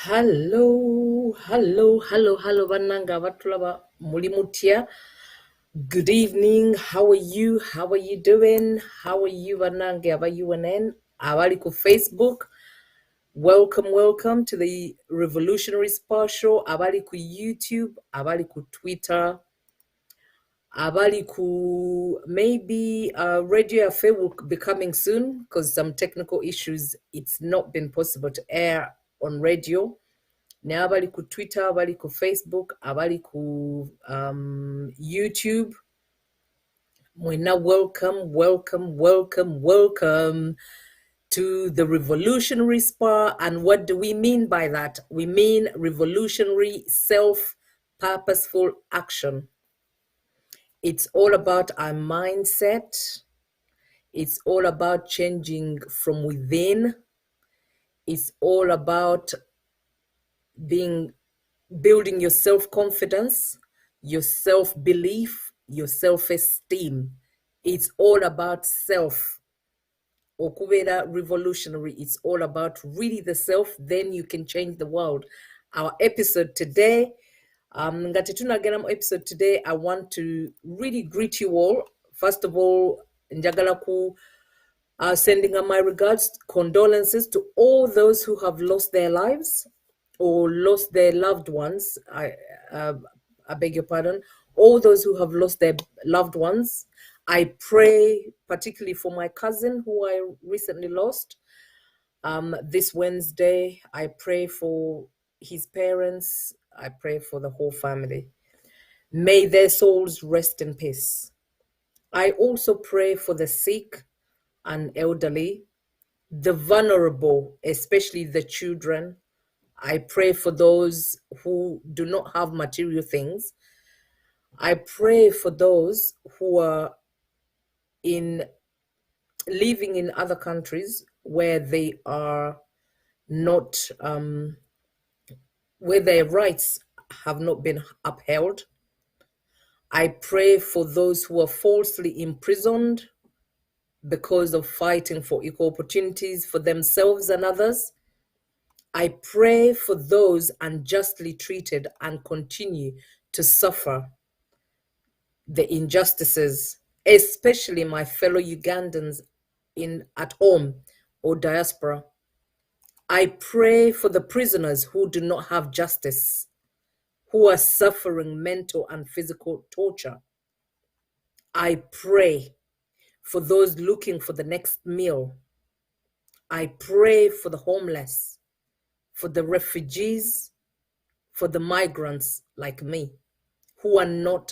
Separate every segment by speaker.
Speaker 1: Hello, Bananga Batulaba Mulimutia. Good evening. How are you? How are you doing? How are you, Bananga? Aba UNN? Abali ku Facebook. Welcome to the Revolutionary Spa Show. Abali ku YouTube. Abali ku Twitter. Abali ku maybe Radio Affair will be coming soon because some technical issues. It's not been possible to air on radio. Now abali ku Twitter, abali ku Facebook, abali ku YouTube. Mwena, welcome to the Revolutionary Spa. And what do we mean by that? We mean revolutionary, self-purposeful action. It's all about our mindset. It's all about changing from within. It's all about building your self-confidence, your self-belief, your self-esteem. It's all about self. Okubera revolutionary. It's all about really the self. Then you can change the world. Our episode today, episode today, I want to really greet you all. First of all, njagala sending my regards, condolences to all those who have lost their lives or lost their loved ones. I beg your pardon. All those who have lost their loved ones. I pray particularly for my cousin who I recently lost this Wednesday. I pray for his parents. I pray for the whole family. May their souls rest in peace. I also pray for the sick and elderly, the vulnerable, especially the children. I pray for those who do not have material things. I pray for those who are living in other countries where they are not, where their rights have not been upheld. I pray for those who are falsely imprisoned because of fighting for equal opportunities for themselves and others. I pray for those unjustly treated and continue to suffer the injustices, especially my fellow Ugandans at home or diaspora. I pray for the prisoners who do not have justice, who are suffering mental and physical torture. I pray for those looking for the next meal. I pray for the homeless, for the refugees, for the migrants like me, who are not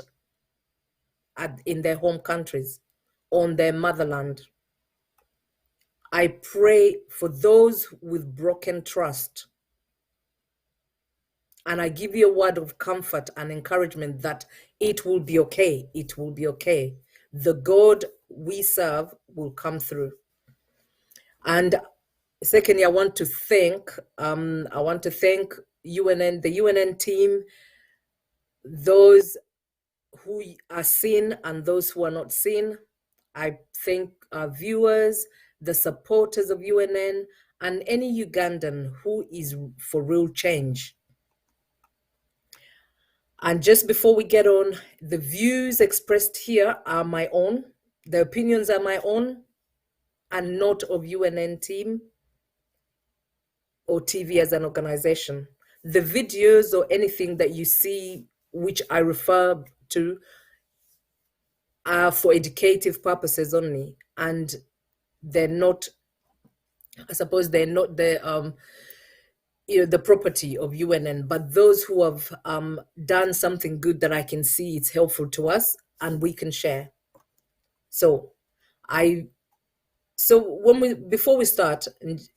Speaker 1: in their home countries, on their motherland. I pray for those with broken trust. And I give you a word of comfort and encouragement that it will be okay. It will be okay. The God we serve will come through. And secondly, I want to thank UNN, the UNN team, those who are seen and those who are not seen. I thank our viewers, the supporters of UNN, and any Ugandan who is for real change. And just before we get on, the views expressed here are my own. The opinions are my own and not of UNN team or TV as an organization. The videos or anything that you see, which I refer to, are for educative purposes only. And they're not, I suppose they're not the property of UNN, but those who have done something good that I can see it's helpful to us and we can share. So before we start,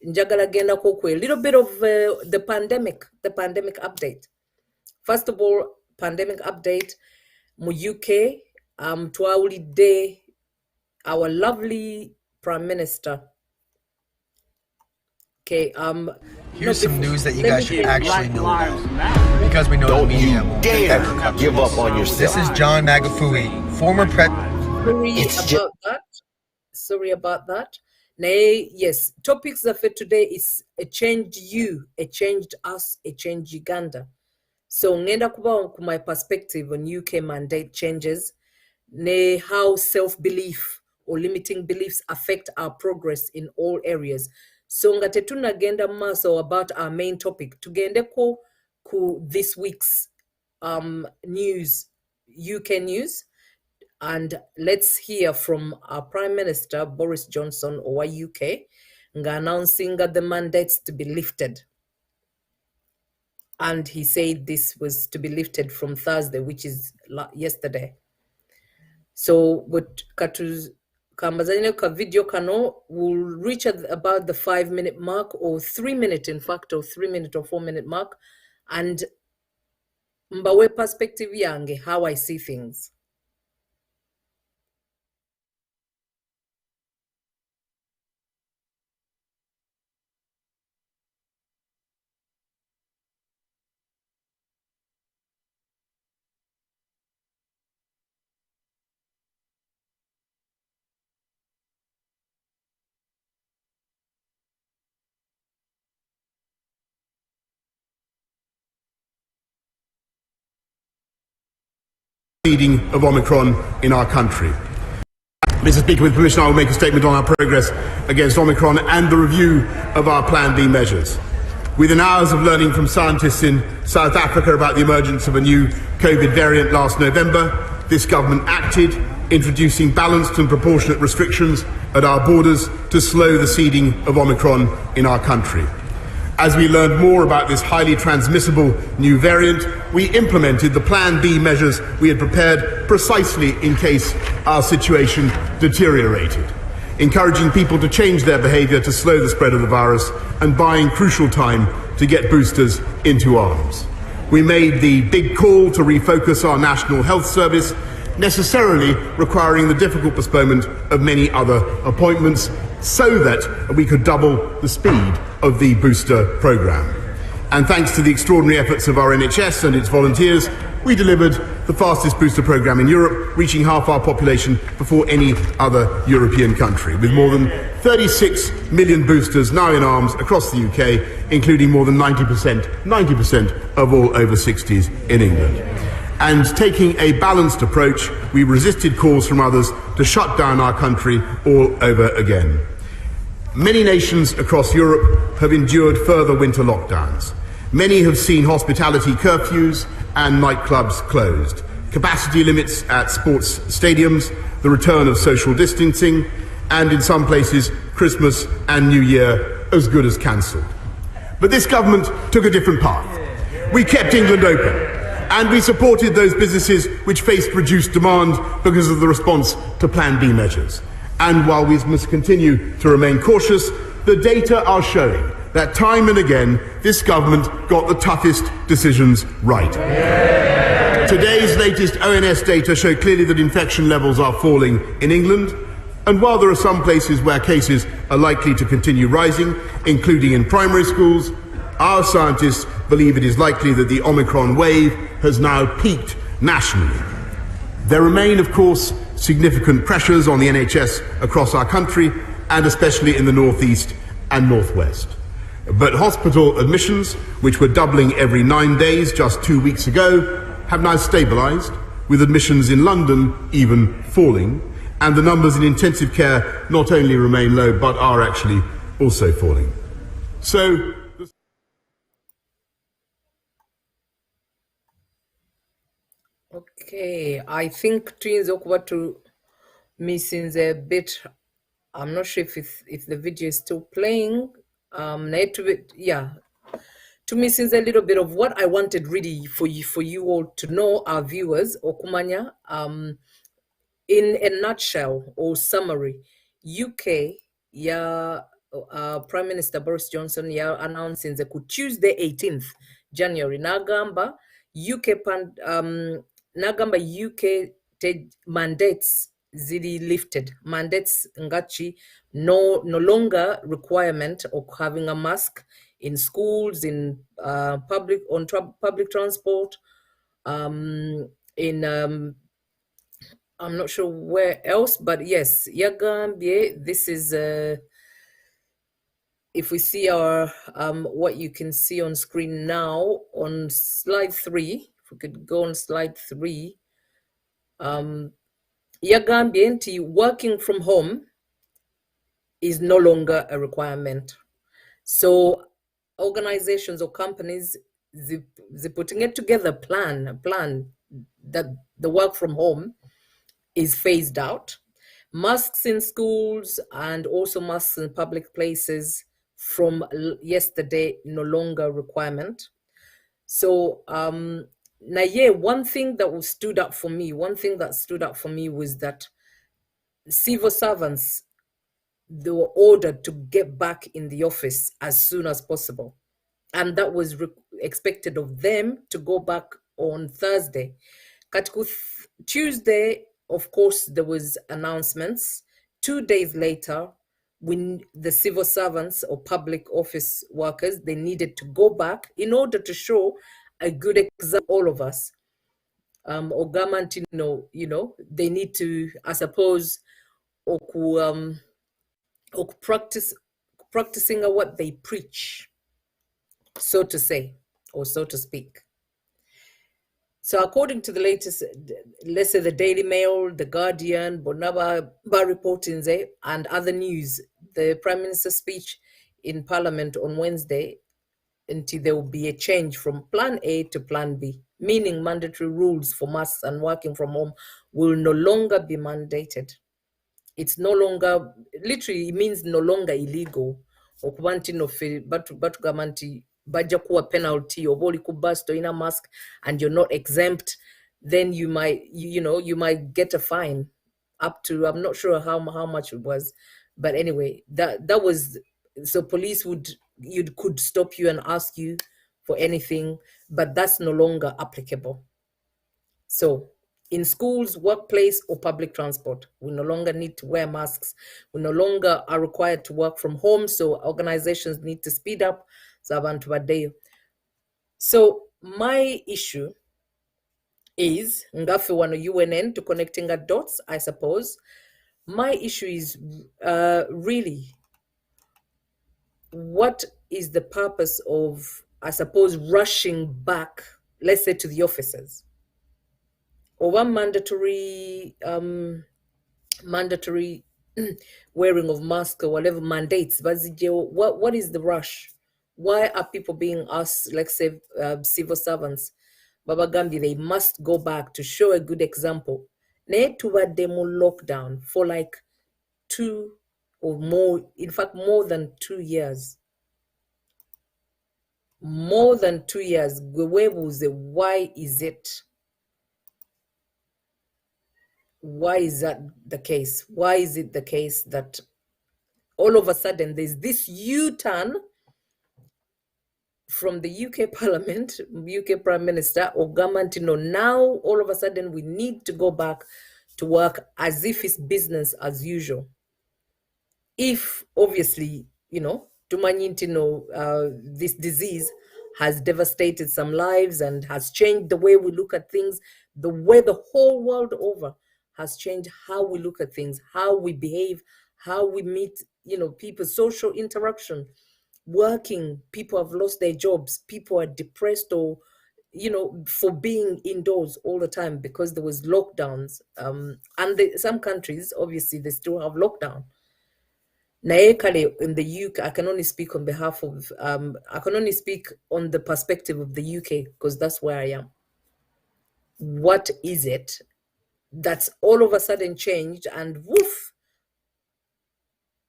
Speaker 1: njagala genda kokwe a little bit of the pandemic update. First of all, pandemic update mu UK, twawulidde our lovely Prime Minister. Okay,
Speaker 2: here's some news that you guys should actually know about, because we know the media won't
Speaker 3: dare give up on yourself.
Speaker 2: This is John Magufuli, former president.
Speaker 1: Sorry about that. Nay, yes, topics for today is a changed you, a changed us, a changed Uganda. So ngenda kuba my perspective on UK mandate changes, ne how self-belief or limiting beliefs affect our progress in all areas. So nga tetunagenda maso about our main topic. Tugendeko ku this week's news, UK news. And let's hear from our Prime Minister, Boris Johnson, or UK, announcing the mandates to be lifted. And he said this was to be lifted from Thursday, which is yesterday. So, with Kambazanino ka video kano will reach at about the 5-minute mark, or 3 minute, in fact, or 3 minute or 4 minute mark. And mbawe perspective yange, how I see things.
Speaker 4: Leading of Omicron in our country. Mr. Speaker, with permission, I will make a statement on our progress against Omicron and the review of our Plan B measures. Within hours of learning from scientists in South Africa about the emergence of a new COVID variant last November, this government acted, introducing balanced and proportionate restrictions at our borders to slow the seeding of Omicron in our country. As we learned more about this highly transmissible new variant, we implemented the Plan B measures we had prepared precisely in case our situation deteriorated, encouraging people to change their behaviour to slow the spread of the virus and buying crucial time to get boosters into arms. We made the big call to refocus our National Health Service, necessarily requiring the difficult postponement of many other appointments so that we could double the speed of the booster programme. And thanks to the extraordinary efforts of our NHS and its volunteers, we delivered the fastest booster programme in Europe, reaching half our population before any other European country, with more than 36 million boosters now in arms across the UK, including more than 90% of all over 60s in England. And taking a balanced approach, we resisted calls from others to shut down our country all over again. Many nations across Europe have endured further winter lockdowns. Many have seen hospitality curfews and nightclubs closed, capacity limits at sports stadiums, the return of social distancing, and in some places, Christmas and New Year as good as cancelled. But this government took a different path. We kept England open, and we supported those businesses which faced reduced demand because of the response to Plan B measures. And while we must continue to remain cautious, the data are showing that time and again this government got the toughest decisions right. Today's latest ONS data show clearly that infection levels are falling in England, and while there are some places where cases are likely to continue rising, including in primary schools, our scientists believe it is likely that the Omicron wave has now peaked nationally. There remain, of course, significant pressures on the NHS across our country, and especially in the northeast and northwest. But hospital admissions, which were doubling every 9 days just 2 weeks ago, have now stabilised, with admissions in London even falling, and the numbers in intensive care not only remain low but are actually also falling. So,
Speaker 1: Okay, I think twins okuba to missing a bit. I'm not sure if the video is still playing. To missing a little bit of what I wanted really for you all to know, our viewers, Okumanya. In a nutshell or summary, UK, Prime Minister Boris Johnson announcing the Tuesday 18th January nagamba UK mandates zili lifted. Mandates ngachi no longer requirement of having a mask in schools, in public transport, in I'm not sure where else, but yes, Yagambie, this is if we see our what you can see on screen now on slide 3, if we could go on slide 3, yagambye nti working from home is no longer a requirement. So organizations or companies, they're putting it together, plan that the work from home is phased out. Masks in schools and also masks in public places from yesterday no longer requirement. So one thing that stood up for me was that civil servants, they were ordered to get back in the office as soon as possible, and that was expected of them to go back on Thursday. Tuesday, of course, there was announcements. 2 days later, when the civil servants or public office workers, they needed to go back in order to show a good example, all of us. Or government, they need to, I suppose, or practicing what they preach, so to say, or so to speak. So according to the latest, let's say the Daily Mail, the Guardian, Bonaba reporting, and other news, the Prime Minister's speech in Parliament on Wednesday, until there will be a change from Plan A to Plan B, meaning mandatory rules for masks and working from home will no longer be mandated. It's no longer, literally, it means no longer illegal. Okuba nti no ffe batugamba nti bajja kuwa penalty oba oli ku bus toyina mask and you're not exempt, then you might get a fine up to, I'm not sure how much it was, but anyway, that was, so police could stop you and ask you for anything, but that's no longer applicable. So in schools, workplace, or public transport, we no longer need to wear masks. We no longer are required to work from home. So organizations need to speed up. So my issue is, ngafe wano UNN to connecting the dots, I suppose. My issue is really, what is the purpose of, I suppose, rushing back, let's say, to the offices? Or one mandatory wearing of mask or whatever mandates. What is the rush? Why are people being asked, let's say, civil servants, Baba Gambi, they must go back to show a good example? Ne tuwa demo lockdown for like 2 or more, in fact, more than 2 years. More than 2 years. Why is it? Why is that the case? Why is it the case that all of a sudden there's this U-turn from the UK Parliament, UK Prime Minister, or government, now all of a sudden we need to go back to work as if it's business as usual? If obviously, this disease has devastated some lives and has changed the way we look at things, the way the whole world over has changed how we look at things, how we behave, how we meet, people, social interaction, working, people have lost their jobs, people are depressed or, for being indoors all the time because there was lockdowns. And some countries, obviously, they still have lockdown. Naekale in the UK, I can only speak on behalf of, I can only speak on the perspective of the UK because that's where I am. What is it that's all of a sudden changed and woof,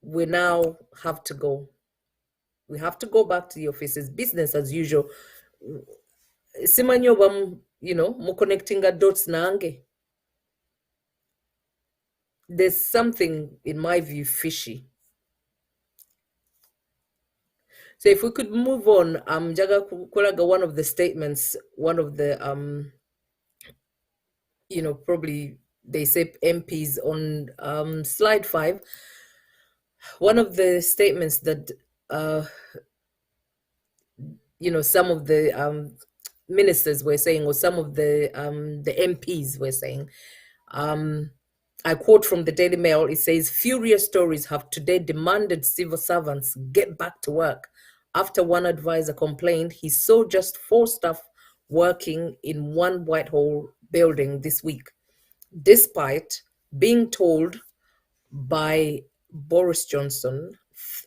Speaker 1: we now have to go. We have to go back to the offices, business as usual. Simanyo bam, mo connecting the dots nange. There's something, in my view, fishy. So if we could move on, Jaga Kulaga, one of the statements, one of the probably they say MPs on slide 5. One of the statements that some of the ministers were saying, or some of the MPs were saying, I quote from the Daily Mail. It says, "Furious stories have today demanded civil servants get back to work after one advisor complained he saw just 4 staff working in one Whitehall building this week, despite being told by Boris Johnson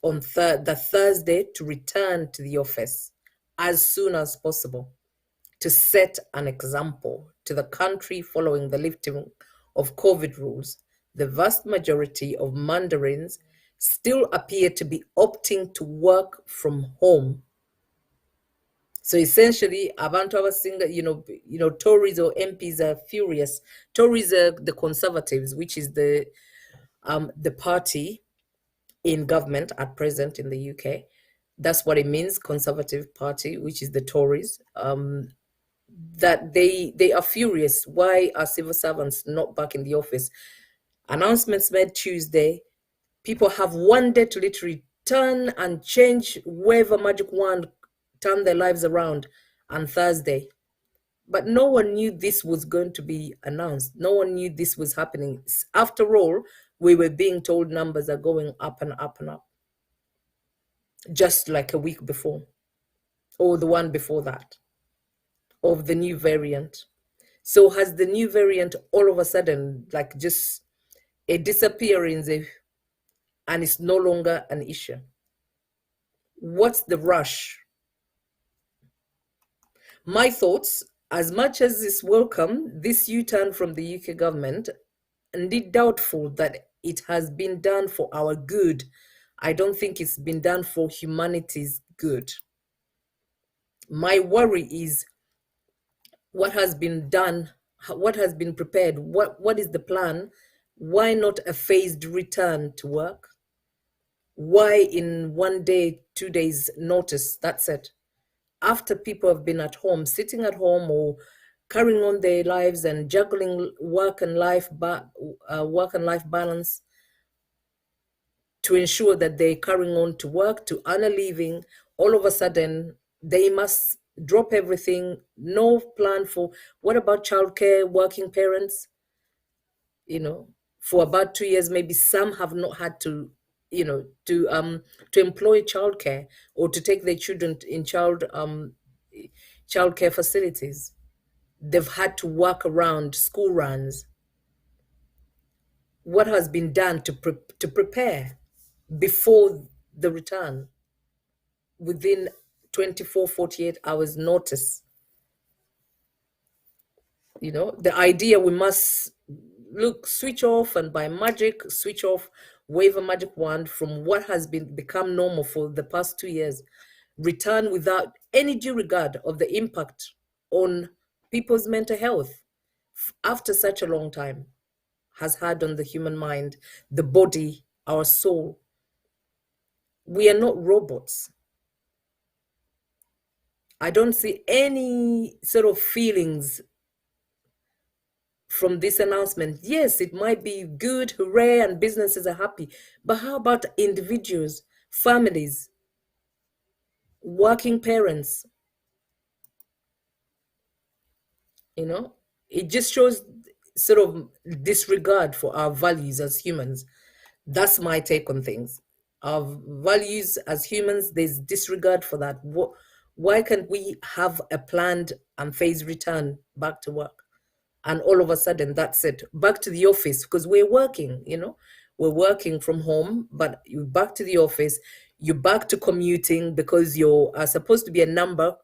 Speaker 1: on the Thursday to return to the office as soon as possible to set an example to the country following the lifting of COVID rules. The vast majority of Mandarins still appear to be opting to work from home. So essentially, abantu abasinga, Tories or MPs are furious. Tories are the Conservatives, which is the party in government at present in the UK. That's what it means, Conservative Party, which is the Tories. That they are furious. Why are civil servants not back in the office? Announcements made Tuesday. People have one day to literally turn and change, wave a magic wand, turn their lives around on Thursday. But no one knew this was going to be announced. No one knew this was happening. After all, we were being told numbers are going up and up and up. Just like a week before, or the one before that, of the new variant. So has the new variant all of a sudden, like just a disappearance, and it's no longer an issue? What's the rush? My thoughts, as much as it's welcome, this U-turn from the UK government, indeed doubtful that it has been done for our good. I don't think it's been done for humanity's good. My worry is what has been done, what has been prepared, what is the plan? Why not a phased return to work? Why in 1 day, 2 days notice? That's it. After people have been at home, sitting at home or carrying on their lives and juggling work and life balance to ensure that they're carrying on to work, to earn a living, all of a sudden they must drop everything. No plan for what about childcare, working parents? For about 2 years, maybe some have not had to employ childcare or to take their children in childcare facilities. They've had to work around school runs. What has been done to prepare before the return within 24, 48 hours notice? The idea we must switch off and by magic switch off, wave a magic wand from what has become normal for the past 2 years, return without any due regard of the impact on people's mental health after such a long time has had on the human mind, the body, our soul. We are not robots. I don't see any sort of feelings from this announcement. Yes, it might be good, hooray, and businesses are happy. But how about individuals, families, working parents? It just shows sort of disregard for our values as humans. That's my take on things. Our values as humans, there's disregard for that. Why can't we have a planned and phased return back to work? And all of a sudden, that's it. Back to the office, because we're working, we're working from home, but you're back to the office, you're back to commuting because you're supposed to be a number.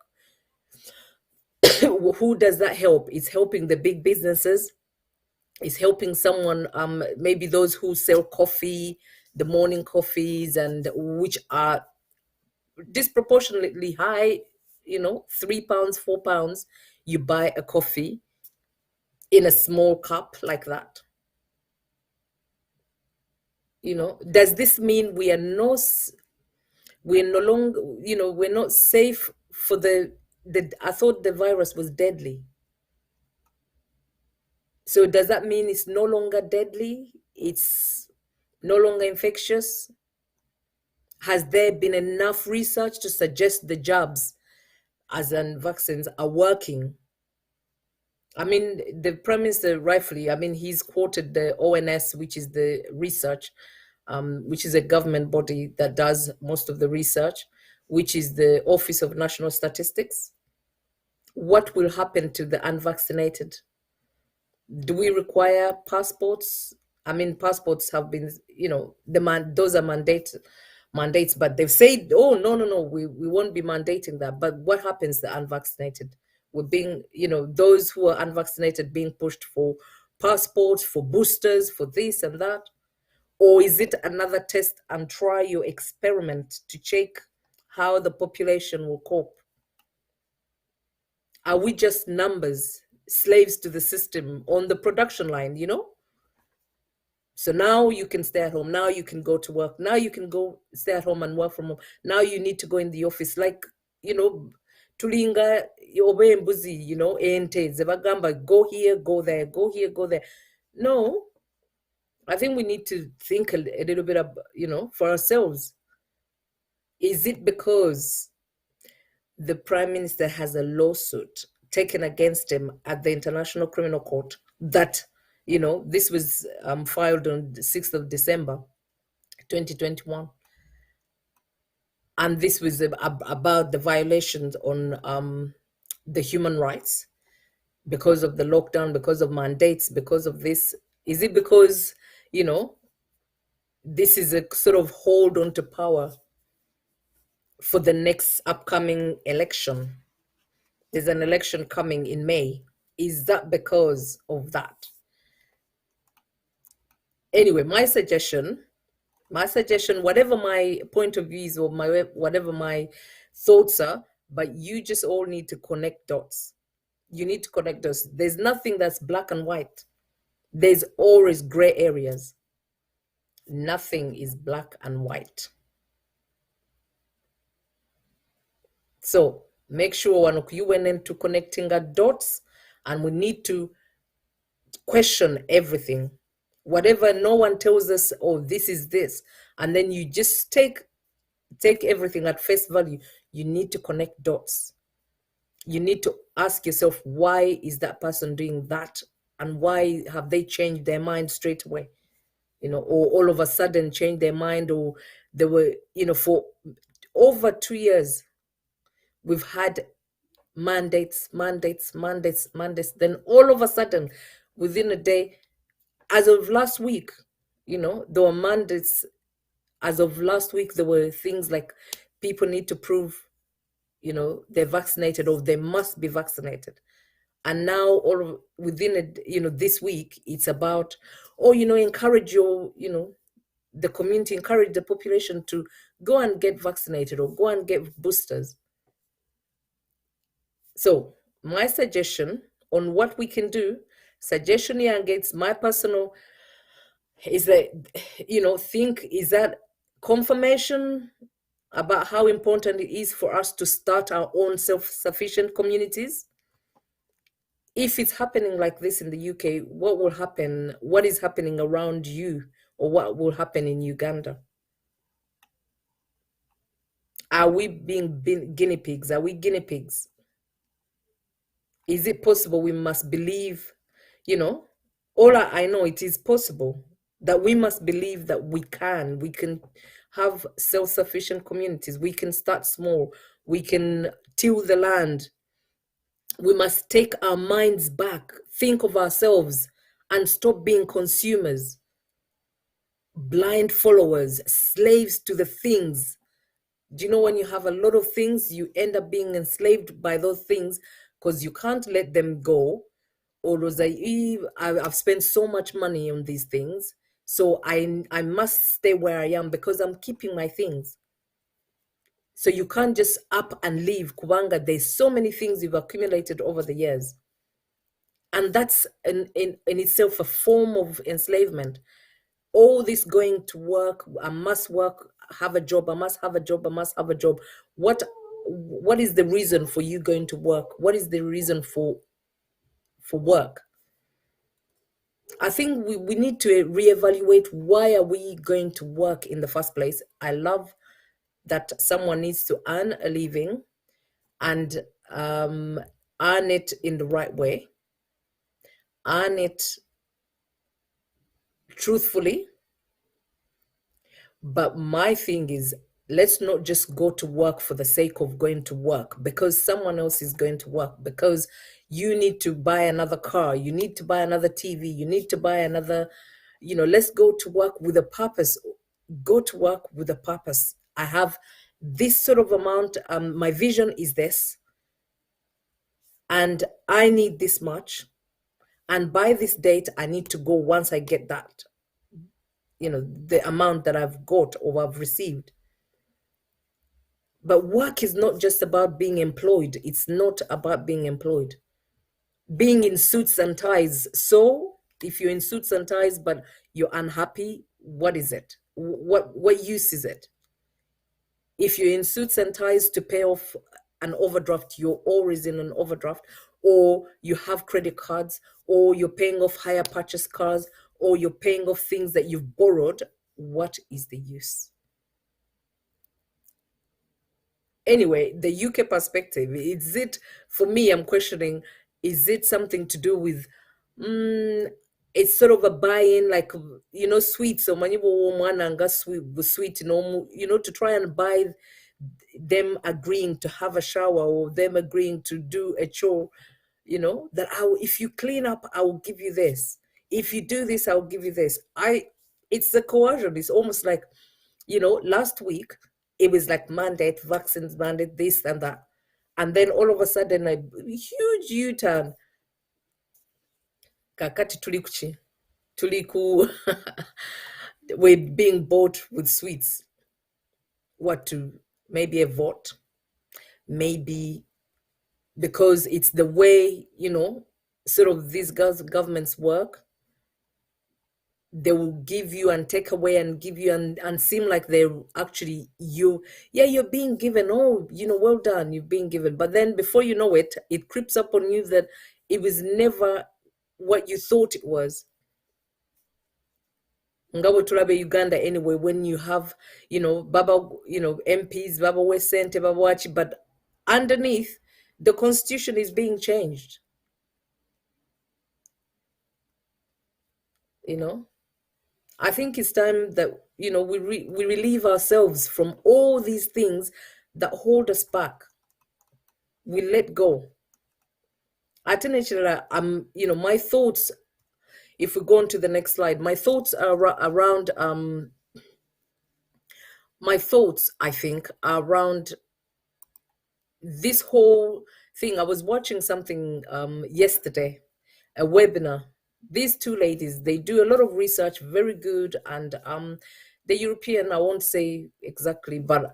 Speaker 1: Who does that help? It's helping the big businesses. It's helping someone, maybe those who sell coffee, the morning coffees, and which are disproportionately high, £3, £4. You buy a coffee in a small cup like that. Does this mean we're no longer, we're not safe for I thought the virus was deadly. So does that mean it's no longer deadly? It's no longer infectious? Has there been enough research to suggest the jabs as in vaccines are working? I mean, the Prime Minister rightfully, I mean, he's quoted the ONS, which is the research, which is a government body that does most of the research, which is the Office of National Statistics. What will happen to the unvaccinated? Do we require passports? I mean, passports have been, those are mandates, but they've said, oh, no, we won't be mandating that. But what happens to the unvaccinated? We're being, those who are unvaccinated being pushed for passports, for boosters, for this and that? Or is it another test and try your experiment to check how the population will cope? Are we just numbers, slaves to the system on the production line, So now you can stay at home. Now you can go to work. Now you can go stay at home and work from home. Now you need to go in the office. Like, tulinga obe mbuzi, ente, zebagamba, go here, go there, go here, go there. No, I think we need to think a little bit, for ourselves. Is it because the Prime Minister has a lawsuit taken against him at the International Criminal Court that, this was filed on the 6th of December, 2021. And this was about the violations on the human rights because of the lockdown, because of mandates, because of this. Is it because, this is a sort of hold on to power for the next upcoming election? There's an election coming in May. Is that because of that? Anyway, my suggestion, whatever my point of view is or whatever my thoughts are, but you just all need to connect dots. You need to connect dots. There's nothing that's black and white. There's always gray areas. Nothing is black and white. So make sure you went into connecting our dots, and we need to question everything. Whatever no one tells us, oh, this is this, and then you just take everything at face value. You need to connect dots. You need to ask yourself, why is that person doing that? And why have they changed their mind straight away? Or all of a sudden change their mind, or they were, for over 2 years, we've had mandates. Then all of a sudden, within a day, as of last week, there were mandates. As of last week, there were things like people need to prove, they're vaccinated or they must be vaccinated. And now within this week, it's about, encourage the community, encourage the population to go and get vaccinated or go and get boosters. So my suggestion on what we can do, suggestion here against my personal, is that, think, is that confirmation about how important it is for us to start our own self-sufficient communities? If it's happening like this in the UK, what will happen? What is happening around you, or what will happen in Uganda? Are we being guinea pigs? Are we guinea pigs? Is it possible? We must believe, all I know, it is possible that we must believe that we can have self-sufficient communities. We can start small. We can till the land. We must take our minds back, think of ourselves, and stop being consumers, blind followers, slaves to the things. Do you know when you have a lot of things, you end up being enslaved by those things because you can't let them go? Or was I've spent so much money on these things, so I must stay where I am because I'm keeping my things. So you can't just up and leave. Kubanga, there's so many things you've accumulated over the years. And that's in itself a form of enslavement. All this going to work, I must work, have a job, I must have a job, I must have a job. What is the reason for you going to work? What is the reason for work? I think we need to reevaluate, why are we going to work in the first place? I love that someone needs to earn a living and earn it in the right way. earn it truthfully. But my thing is, let's not just go to work for the sake of going to work because someone else is going to work, because you need to buy another car, you need to buy another TV, you need to buy another, let's go to work with a purpose. Go to work with a purpose. I have this sort of amount, my vision is this, and I need this much, and by this date I need to go once I get that, the amount that I've got or I've received. But work is not just about being employed. It's not about being employed. Being in suits and ties. So if you're in suits and ties but you're unhappy, what is it? What use is it? If you're in suits and ties to pay off an overdraft, you're always in an overdraft, or you have credit cards, or you're paying off higher purchase cars, or you're paying off things that you've borrowed, what is the use? Anyway, the UK perspective, is it, for me, I'm questioning, is it something to do with, it's sort of a buy-in, like, sweets, so many sweet, to try and buy them agreeing to have a shower, or them agreeing to do a chore, that if you clean up, I will give you this. If you do this, I'll give you this. It's the coercion. It's almost like, last week, it was like mandate, vaccines mandate, this and that. And then all of a sudden, a huge U-turn. Kakati tuliku, we're being bought with sweets. What to, maybe a vote, maybe because it's the way, sort of these governments work. They will give you and take away and give you and seem like they're actually you're being given, well done, you've been given. But then before you know it, it creeps up on you that it was never what you thought it was. Ngabo tulabe Uganda anyway, when you have, Baba, MPs, Baba Wesente, Baba Wachi, but underneath, the constitution is being changed. I think it's time that, we relieve ourselves from all these things that hold us back. We let go. My thoughts, if we go on to the next slide, my thoughts are around, I think, are around this whole thing. I was watching something yesterday, a webinar. These two ladies, they do a lot of research, very good. And the European, I won't say exactly, but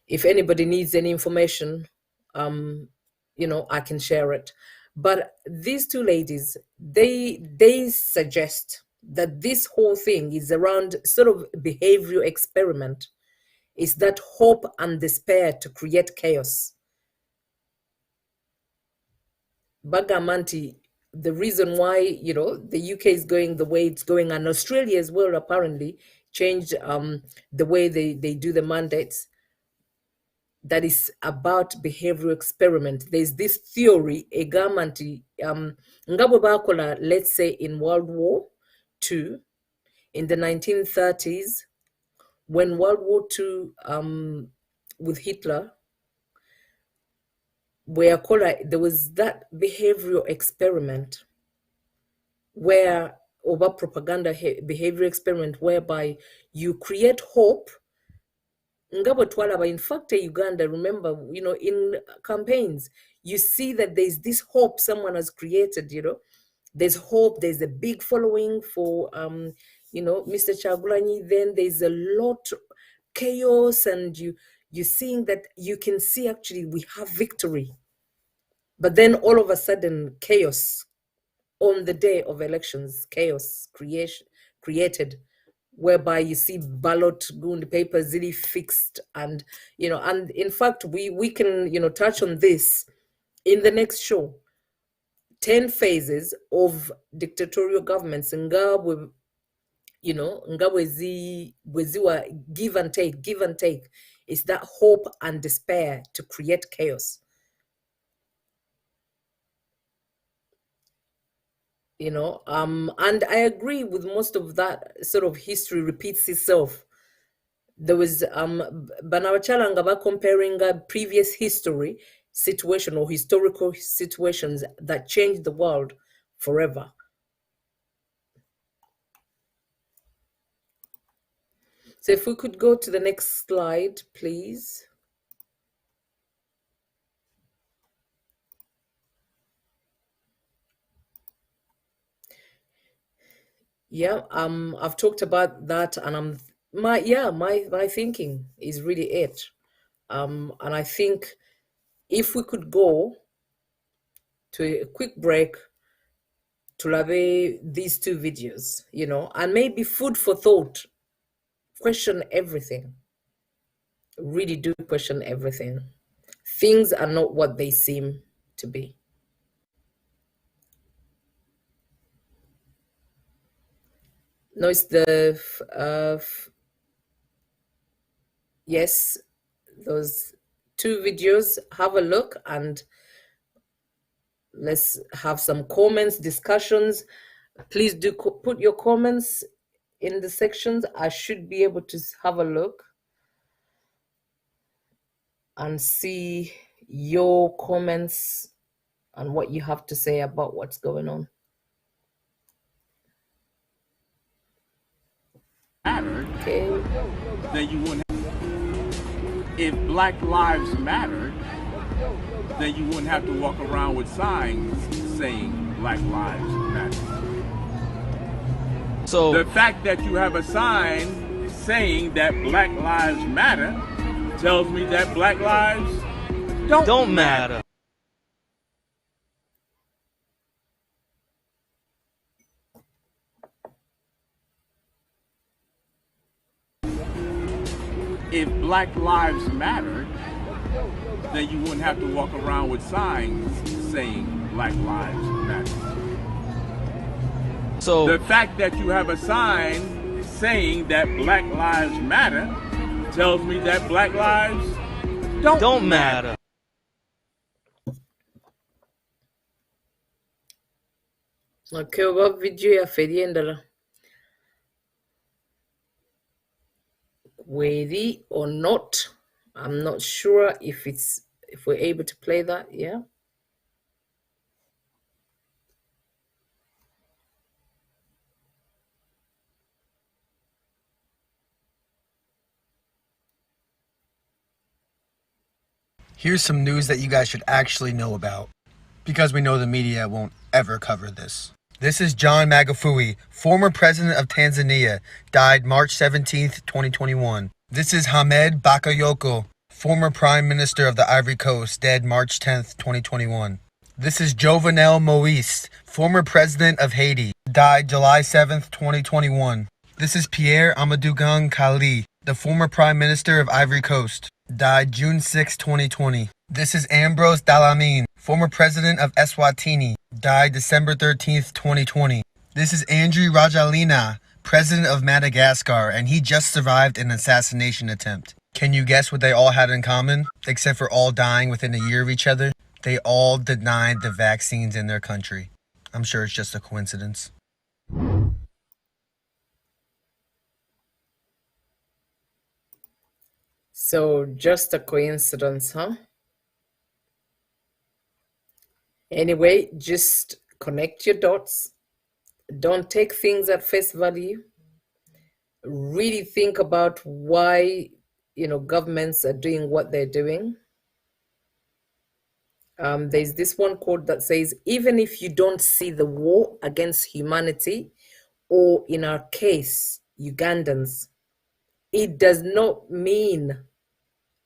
Speaker 1: if anybody needs any information, I can share it. But these two ladies, they suggest that this whole thing is around sort of behavioral experiment. Is that hope and despair to create chaos. Bagamanti, the reason why, the UK is going the way it's going, and Australia as well apparently changed the way they do the mandates, that is about behavioral experiment. There's this theory, Egamanti, Ngabo Bakola, let's say in World War II, in the 1930s, when World War II, with Hitler, where there was that behavioral experiment where, over propaganda behavioral experiment, whereby you create hope. Ngabo Twalaba, in fact, Uganda, remember, in campaigns, you see that there's this hope someone has created, there's hope, there's a big following for, Mr. Chagulanyi, then there's a lot chaos, and you're seeing that you can see actually we have victory. But then all of a sudden, chaos on the day of elections, chaos created, whereby you see ballot gund papers really fixed, and and in fact we can touch on this in the next show. 10 phases of dictatorial governments, Ngabwe, Ngabwe Weziwa, give and take. It's that hope and despair to create chaos. And I agree with most of that. Sort of history repeats itself. There was Banawachalanga comparing a previous history situation or historical situations that changed the world forever. So if we could go to the next slide, please. Yeah, I've talked about that, and my thinking is really it. And I think if we could go to a quick break to have these two videos, and maybe food for thought, question everything. Really do question everything. Things are not what they seem to be. No, it's the yes, those two videos. Have a look and let's have some comments, discussions. Please do put your comments in the sections. I should be able to have a look and see your comments and what you have to say about what's going on. Okay.
Speaker 5: Then you wouldn't. If Black Lives Matter, then you wouldn't have to walk around with signs saying Black Lives Matter. So the fact that you have a sign saying that Black Lives Matter tells me that Black lives don't matter. If Black Lives Matter, then you wouldn't have to walk around with signs saying Black Lives Matter. So the fact that you have a sign saying that Black Lives Matter tells me that Black lives don't matter.
Speaker 1: Okay, what video ya feriendala? Worthy or not? I'm not sure if we're able to play that. Yeah.
Speaker 2: Here's some news that you guys should actually know about, because we know the media won't ever cover this. This is John Magufuli, former president of Tanzania, died March 17th, 2021. This is Hamed Bakayoko, former prime minister of the Ivory Coast, dead March 10th, 2021. This is Jovenel Moise, former president of Haiti, died July 7th, 2021. This is Pierre Amadou Kali, the former prime minister of Ivory Coast, died June 6, 2020. This is Ambrose Dlamini, former president of Eswatini, died December 13th, 2020. This is Andry Rajoelina, president of Madagascar, and he just survived an assassination attempt. Can you guess what they all had in common, except for all dying within a year of each other? They all denied the vaccines in their country. I'm sure it's just a coincidence.
Speaker 1: So just a coincidence, huh? Anyway, just connect your dots. Don't take things at face value. Really think about why, governments are doing what they're doing. There's this one quote that says, even if you don't see the war against humanity, or in our case, Ugandans, it does not mean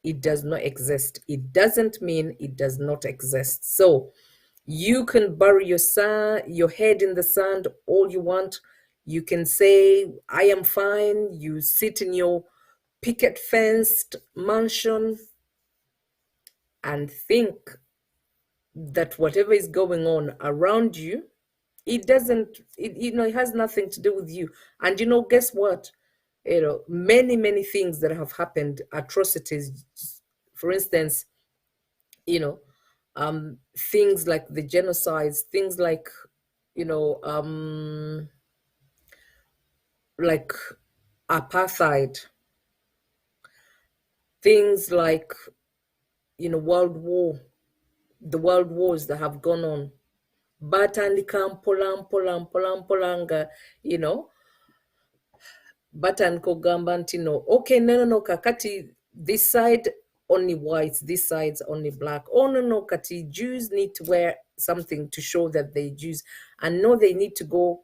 Speaker 1: it does not exist. It doesn't mean it does not exist. So you can bury your head in the sand all you want. You can say, I am fine. You sit in your picket fenced mansion and think that whatever is going on around you, it has nothing to do with you. And guess what? Many things that have happened, atrocities, for instance, things like the genocides, things like you know, like apartheid, things like, the world wars that have gone on. Batandika mpola mpola, batandika ogamba nti no, okay, no, kakati this side only whites, this side's only black. Oh no, kati Jews need to wear something to show that they're Jews, and no, they need to go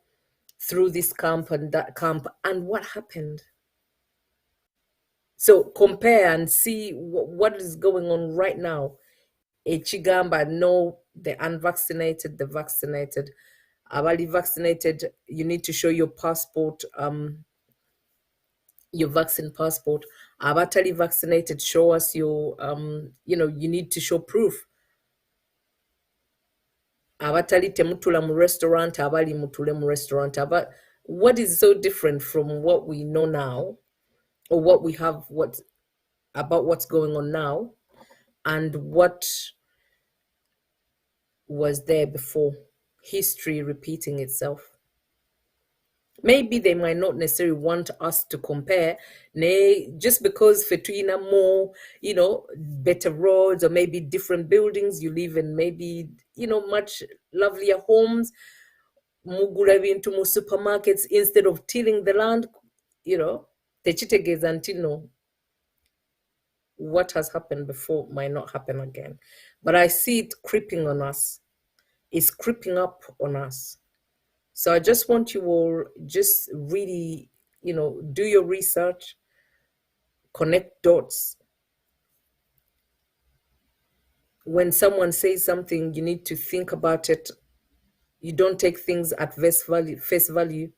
Speaker 1: through this camp and that camp. And what happened? So compare and see what is going on right now. Chigamba, no, the unvaccinated, the vaccinated. Abali vaccinated, you need to show your passport, your vaccine passport. Abatali vaccinated, show us your, you need to show proof. Abatali temutula mu restaurant, abali mutule mu restaurant. What is so different from what we know now, or what we have, about what's going on now, and what was there before? History repeating itself. Maybe they might not necessarily want us to compare, just because Fetwina more, better roads, or maybe different buildings, you live in maybe, much lovelier homes, mugula bintu mu supermarkets instead of tilling the land, techitegeza until what has happened before might not happen again. But I see it creeping on us. It's creeping up on us. So I just want you all just really, do your research, connect dots. When someone says something, you need to think about it. You don't take things at face value.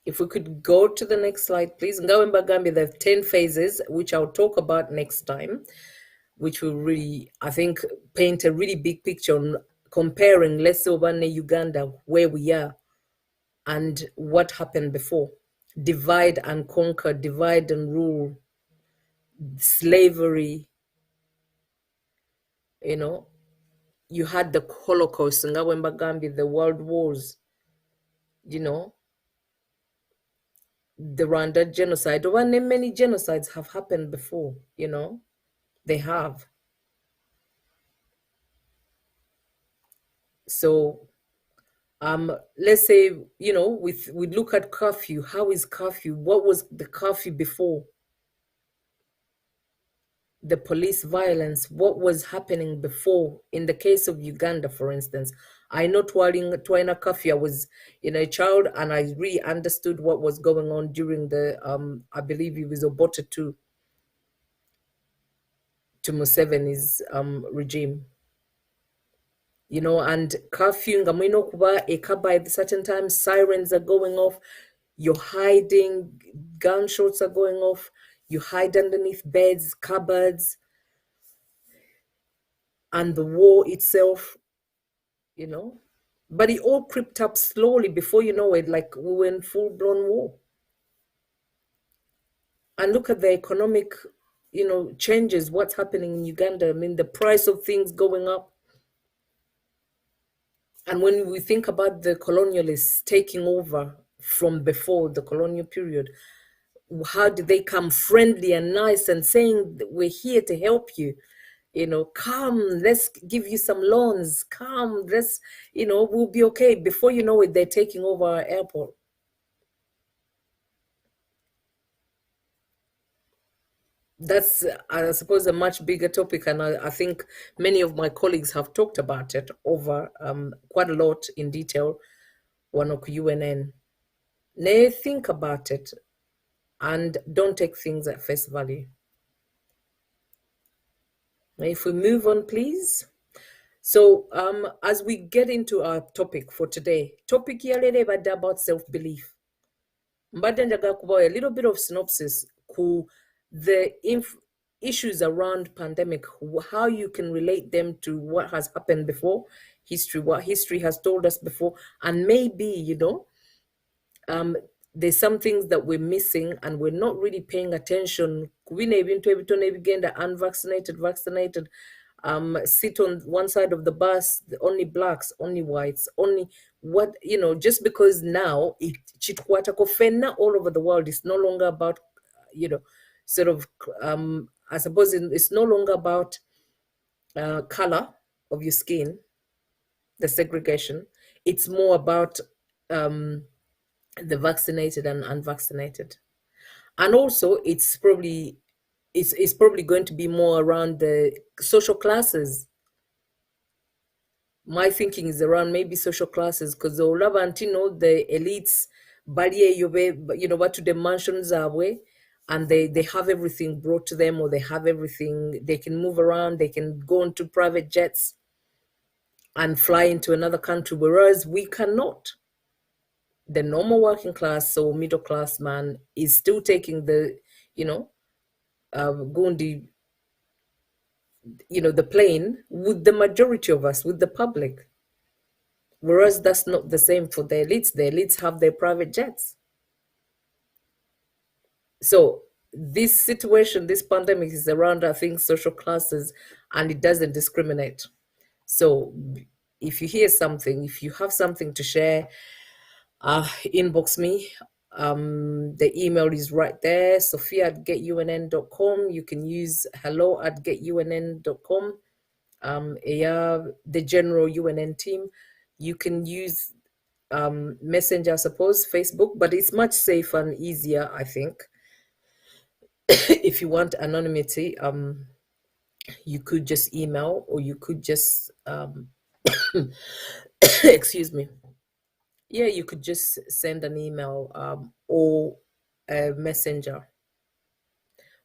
Speaker 1: If we could go to the next slide, please. Ngawemba Gambia, there are 10 phases, which I'll talk about next time, which will really, I think, paint a really big picture on comparing Lesotho, Uganda, where we are, and what happened before. Divide and conquer, divide and rule, slavery, you had the Holocaust, Ngawemba Gambia, the world wars, the Rwanda genocide. Many genocides have happened before, they have. So let's say, we look at curfew. How is curfew? What was the curfew before? The police violence, what was happening before? In the case of Uganda, for instance, I know Twaina curfew, I was a child, and I really understood what was going on during the I believe it was Obote to Museveni's regime. And curfew, ngamino kuba ekaba at certain times, sirens are going off, you're hiding, gunshots are going off, you hide underneath beds, cupboards, and the war itself, but it all crept up slowly. Before you know it, like we were in full-blown war. And look at the economic, changes, what's happening in Uganda. I mean, the price of things going up. And when we think about the colonialists taking over from before the colonial period, how did they come friendly and nice and saying, we're here to help you, come, let's give you some loans, come, let's, we'll be okay. Before you know it, they're taking over our airport. That's, I suppose, a much bigger topic, and I think many of my colleagues have talked about it over quite a lot in detail. Wanok UNN. Think about it, and don't take things at face value. If we move on, please. So as we get into our topic for today, topic about self-belief. Mbadde njagala kubawa a little bit of synopsis ku the issues around pandemic, how you can relate them to what has happened before, history, what history has told us before, and maybe, there's some things that we're missing and we're not really paying attention. Unvaccinated, vaccinated, sit on one side of the bus, only blacks, only whites, only what, just because now it chitkwatako fenna all over the world. It's no longer about, sort of, I suppose it's no longer about color of your skin, the segregation. It's more about the vaccinated and unvaccinated. And also it's probably going to be more around the social classes. My thinking is around maybe social classes, because the the elites but to the mansions away, and they have everything brought to them, or they have everything, they can move around, they can go into private jets and fly into another country, whereas we cannot. The normal working class or middle class man is still taking the, going the plane with the majority of us, with the public. Whereas that's not the same for the elites. The elites have their private jets. So this situation, this pandemic is around, I think, social classes, and it doesn't discriminate. So if you hear something, if you have something to share, inbox me. The email is right there, sophia@getunn.com. You can use hello@getunn.com. The general UNN team. You can use Messenger, I suppose, Facebook, but it's much safer and easier, I think. If you want anonymity, you could just email, or you could just excuse me. Yeah, you could just send an email or a messenger,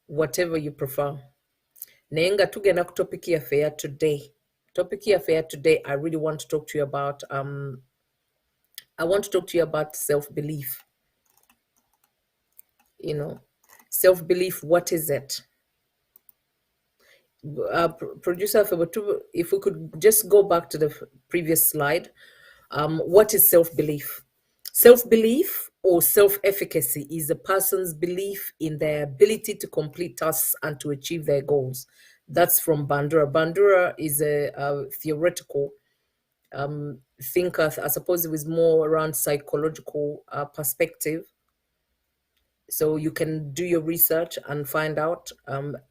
Speaker 1: whatever you prefer. Nenga tugenda ku topic yaffe ya today. Topic yaffe ya today, I really want to talk to you about self-belief. Self-belief, what is it? Producer, if we could just go back to the previous slide. What is self-belief? Self-belief or self-efficacy is a person's belief in their ability to complete tasks and to achieve their goals. That's from Bandura. Bandura is a theoretical thinker. I suppose it was more around psychological perspective. So you can do your research and find out,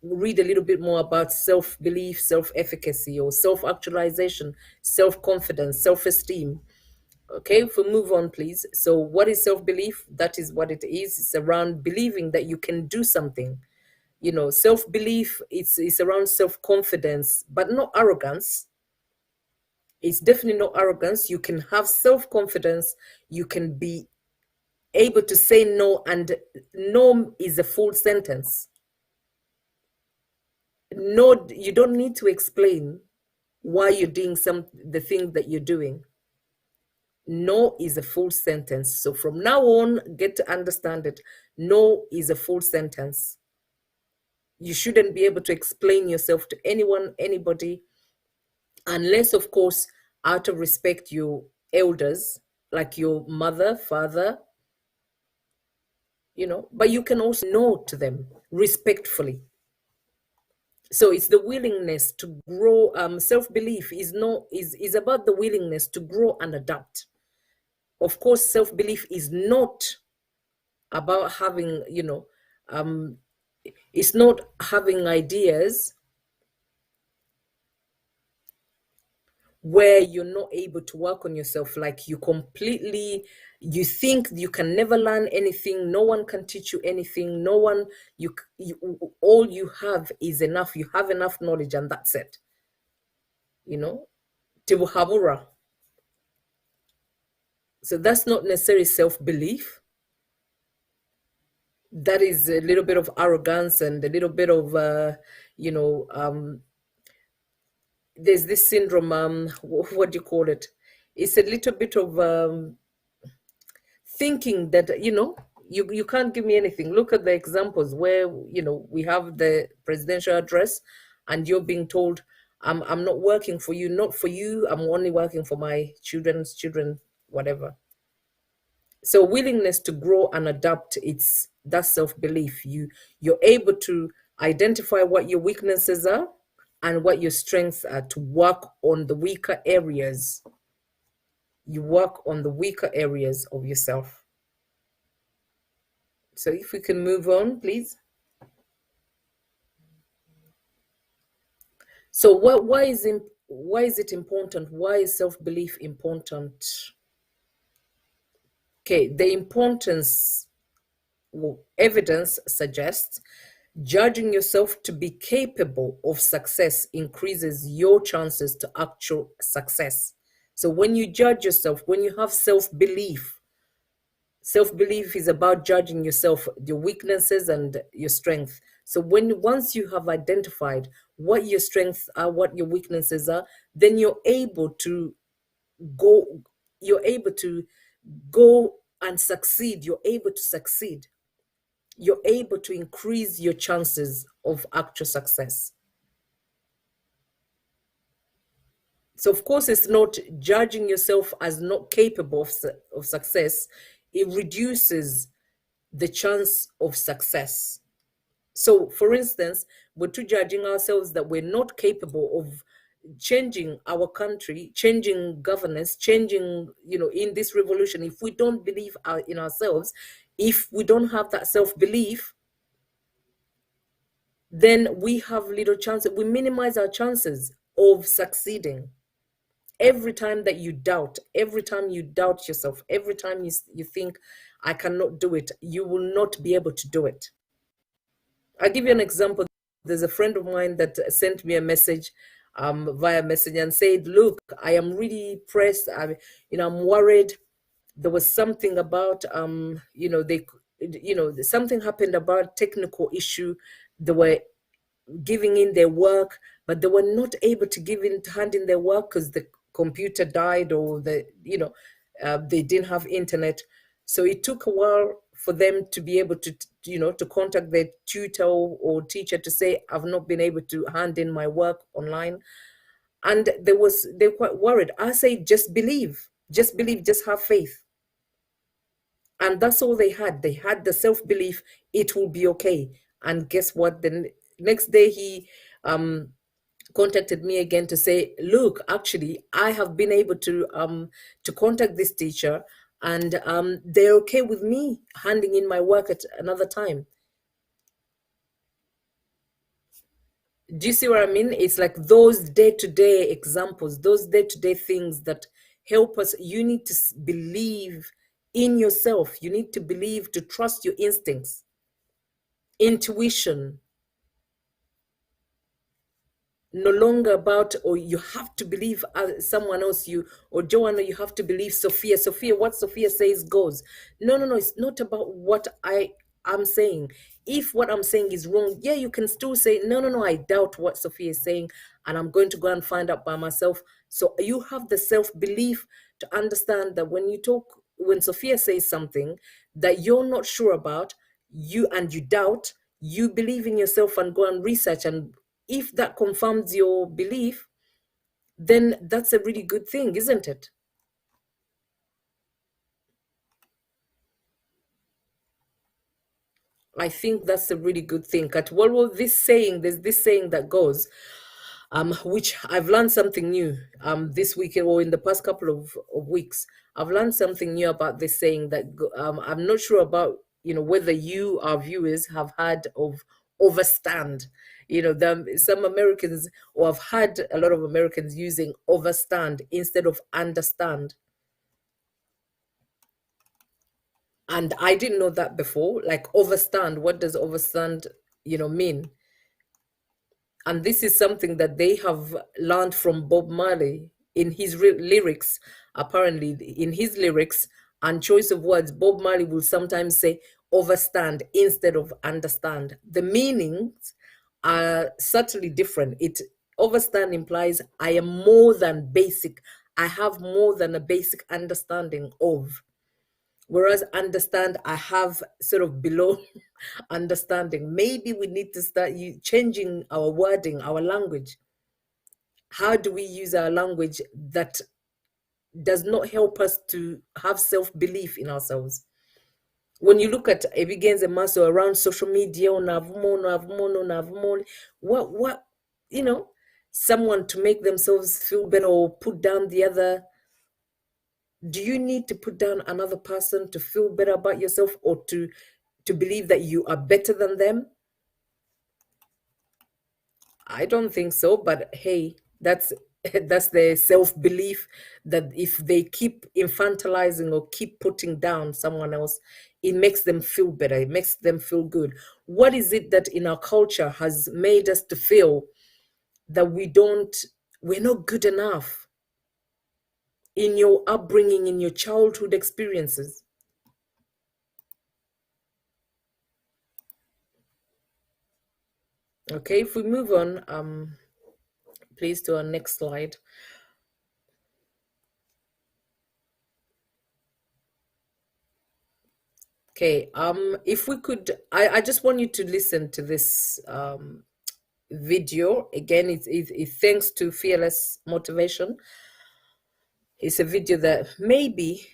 Speaker 1: read a little bit more about self-belief, self-efficacy, or self-actualization, self-confidence, self-esteem. Okay, if we move on, please. So what is self-belief? That is what it is. It's around believing that you can do something. Self-belief, it's around self-confidence, but not arrogance. It's definitely not arrogance. You can have self-confidence. You can be able to say no, and no is a full sentence. No, you don't need to explain why you're doing the thing that you're doing. No is a full sentence. So from now on, get to understand it. No is a full sentence. You shouldn't be able to explain yourself to anyone, anybody, unless, of course, out of respect, your elders, like your mother, father, but you can also no to them respectfully. So it's the willingness to grow. Self-belief is about the willingness to grow and adapt. Of course, self-belief is not about having, it's not having ideas where you're not able to work on yourself, like you think you can never learn anything, no one can teach you anything, no one, all you have is enough, you have enough knowledge and that's it. Tibuhabura. So that's not necessarily self-belief. That is a little bit of arrogance and a little bit of, there's this syndrome, what do you call it? It's a little bit of thinking that, you can't give me anything. Look at the examples where, we have the presidential address and you're being told, I'm not working for you, not for you, I'm only working for my children's children, whatever. So willingness to grow and adapt, that's self-belief. You're able to identify what your weaknesses are and what your strengths are, to work on the weaker areas. You work on the weaker areas of yourself. So if we can move on, please. So why is it important? Why is self-belief important? Okay, the importance, evidence suggests judging yourself to be capable of success increases your chances to actual success. So when you judge yourself, when you have self-belief is about judging yourself, your weaknesses and your strength. So once you have identified what your strengths are, what your weaknesses are, then you're able to go and succeed. You're able to succeed. You're able to increase your chances of actual success. So of course, it's not judging yourself as not capable of success. It reduces the chance of success. So for instance, we're too judging ourselves that we're not capable of changing our country, changing governance, changing, in this revolution. If we don't believe in ourselves, if we don't have that self-belief, then we have little chance. We minimize our chances of succeeding. Every time that you doubt, every time you doubt yourself, every time you think, I cannot do it, you will not be able to do it. I'll give you an example. There's a friend of mine that sent me a message via message and said, look, I am really pressed. I'm worried. There was something about, something happened about technical issue. They were giving in their work, but they were not able to hand in their work because the computer died, or they didn't have internet. So it took a while for them to be able to contact their tutor or teacher to say, I've not been able to hand in my work online. And they're quite worried. I say, just believe, just have faith. And that's all they had. They had the self-belief, it will be okay. And guess what? The next day he contacted me again to say, look, actually, I have been able to contact this teacher, and they're okay with me handing in my work at another time. Do you see what I mean? It's like those day-to-day examples, those day-to-day things that help us. You need to believe in yourself. You need to believe, to trust your instincts, intuition. No longer about, or you have to believe someone else, or Joanna, you have to believe Sophia, what Sophia says goes. No, it's not about what I'm saying. If what I'm saying is wrong, yeah, you can still say, no, I doubt what Sophia is saying, and I'm going to go and find out by myself. So you have the self-belief to understand that when Sophia says something that you're not sure about, you doubt, you believe in yourself and go and research, and if that confirms your belief, then that's a really good thing, isn't it? I think that's a really good thing. There's this saying that goes, which I've learned something new this week, or in the past couple of weeks. I've learned something new about this saying that I'm not sure about, whether you, our viewers, have heard of overstand. Some Americans, or I've had a lot of Americans using overstand instead of understand. And I didn't know that before. Like, overstand, what does overstand, mean? And this is something that they have learned from Bob Marley in his lyrics. Apparently, in his lyrics and choice of words, Bob Marley will sometimes say overstand instead of understand. The meanings are subtly different. Overstand implies I am more than basic. I have more than a basic understanding of. Whereas understand, I have sort of below understanding. Maybe we need to start changing our wording, our language. How do we use our language that does not help us to have self-belief in ourselves? When you look at Ebigenze Maso around social media, what, someone to make themselves feel better or put down the other? Do you need to put down another person to feel better about yourself, or to believe that you are better than them? I don't think so, but hey, that's that's their self-belief, that if they keep infantilizing or keep putting down someone else, it makes them feel better, it makes them feel good. What is it that in our culture has made us to feel that we're not good enough? In your upbringing, in your childhood experiences, okay, if we move on, please, to our next slide. Okay, if we could, I just want you to listen to this video again. It's thanks to Fearless Motivation. It's a video that maybe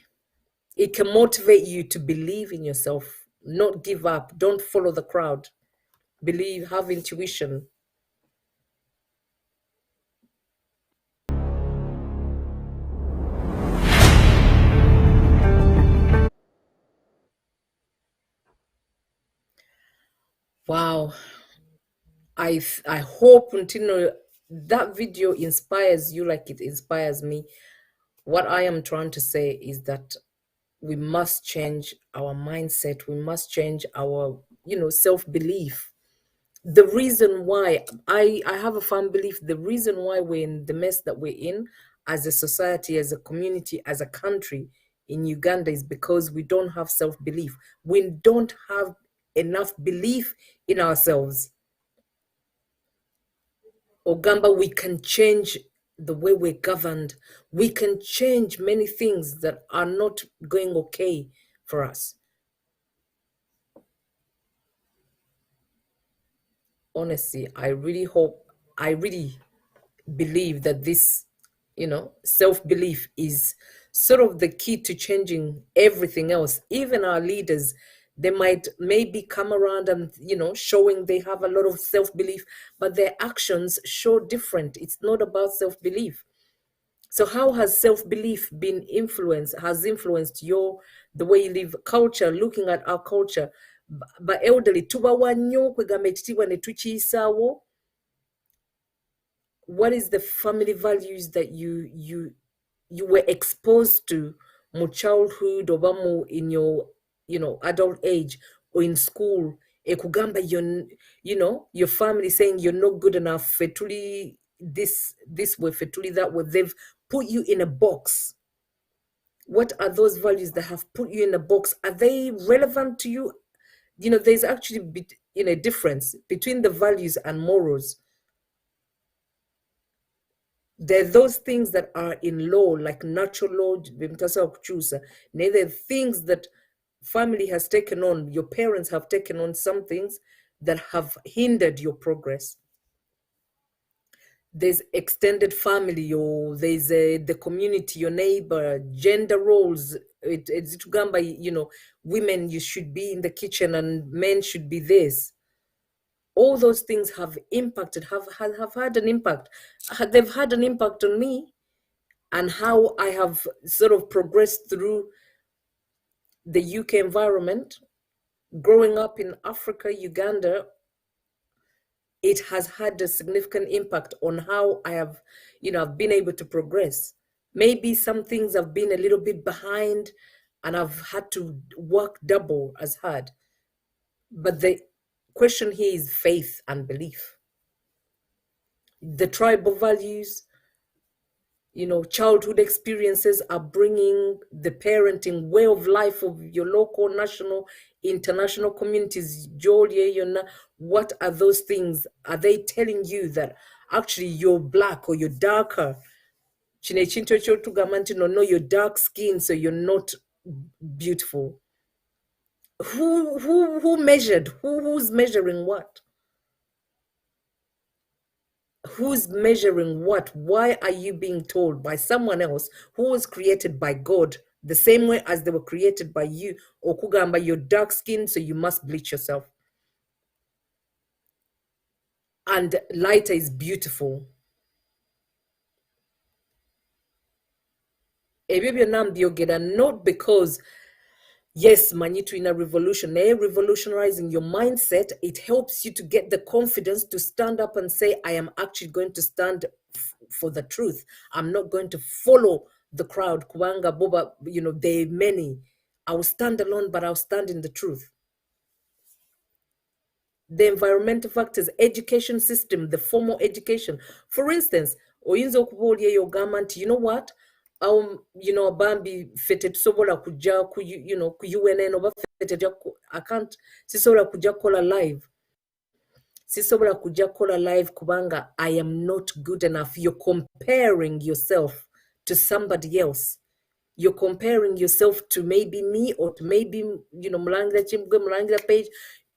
Speaker 1: it can motivate you to believe in yourself, not give up, don't follow the crowd, believe, have intuition. Wow. I hope, until that video inspires you like it inspires me. What I am trying to say is that we must change our mindset. We must change our, self-belief. The reason why I have a firm belief, the reason why we're in the mess that we're in as a society, as a community, as a country in Uganda, is because we don't have self-belief. We don't have enough belief in ourselves. Ogamba, we can change the way we're governed. We can change many things that are not going okay for us. Honestly, I really believe that this, self-belief is sort of the key to changing everything else. Even our leaders, they might maybe come around and, showing they have a lot of self-belief, but their actions show different. It's not about self-belief. So how has self-belief been influenced the way you live, culture, looking at our culture? But elderly, tubawa nnyo kwegamba ekitiibwa ne tukiyisaawo. What is the family values that you were exposed to mu childhood, or in your adult age, or in school? Ekugamba, your family saying you're not good enough, fetuli this way, fetuli that way. They've put you in a box. What are those values that have put you in a box? Are they relevant to you? There's actually a difference between the values and morals. There are those things that are in law, like natural law, neither things that family has taken on, your parents have taken on, some things that have hindered your progress. There's extended family, or there's the community, your neighbor, gender roles. It's Uganda, women, you should be in the kitchen and men should be this. All those things have impacted, have had an impact. They've had an impact on me and how I have sort of progressed through the UK environment. Growing up in Africa, Uganda, it has had a significant impact on how I have, I've been able to progress. Maybe some things have been a little bit behind and I've had to work double as hard. But the question here is faith and belief. The tribal values, childhood experiences are bringing the parenting way of life of your local, national, international communities. What are those things? Are they telling you that actually you're black or you're darker? No, you're dark skinned, so you're not beautiful. Who measured? Who's measuring what? Who's measuring what? Why are you being told by someone else who was created by God the same way as they were created by you? Or kugamba, you're dark skinned, so you must bleach yourself. And lighter is beautiful. ebyo byonna mbyogera not because yes manyi tulina revolution naye revolutionizing your mindset, it helps you to get the confidence to stand up and say I am actually going to stand for the truth. I'm not going to follow the crowd kubanga boba, there are many. I will stand alone, but I'll stand in the truth. The environmental factors, education system, the formal education. For instance, oyinza okuba oli eyo ogamba nti, you know what, bambi fete tusobola kujja ku UNN oba fete sisobola kujja kukola live. Sisobola kujja kukola live kubanga I am not good enough. You're comparing yourself to somebody else. You're comparing yourself to maybe me or to maybe, Mulangira Chimbwe, Mulangira Page,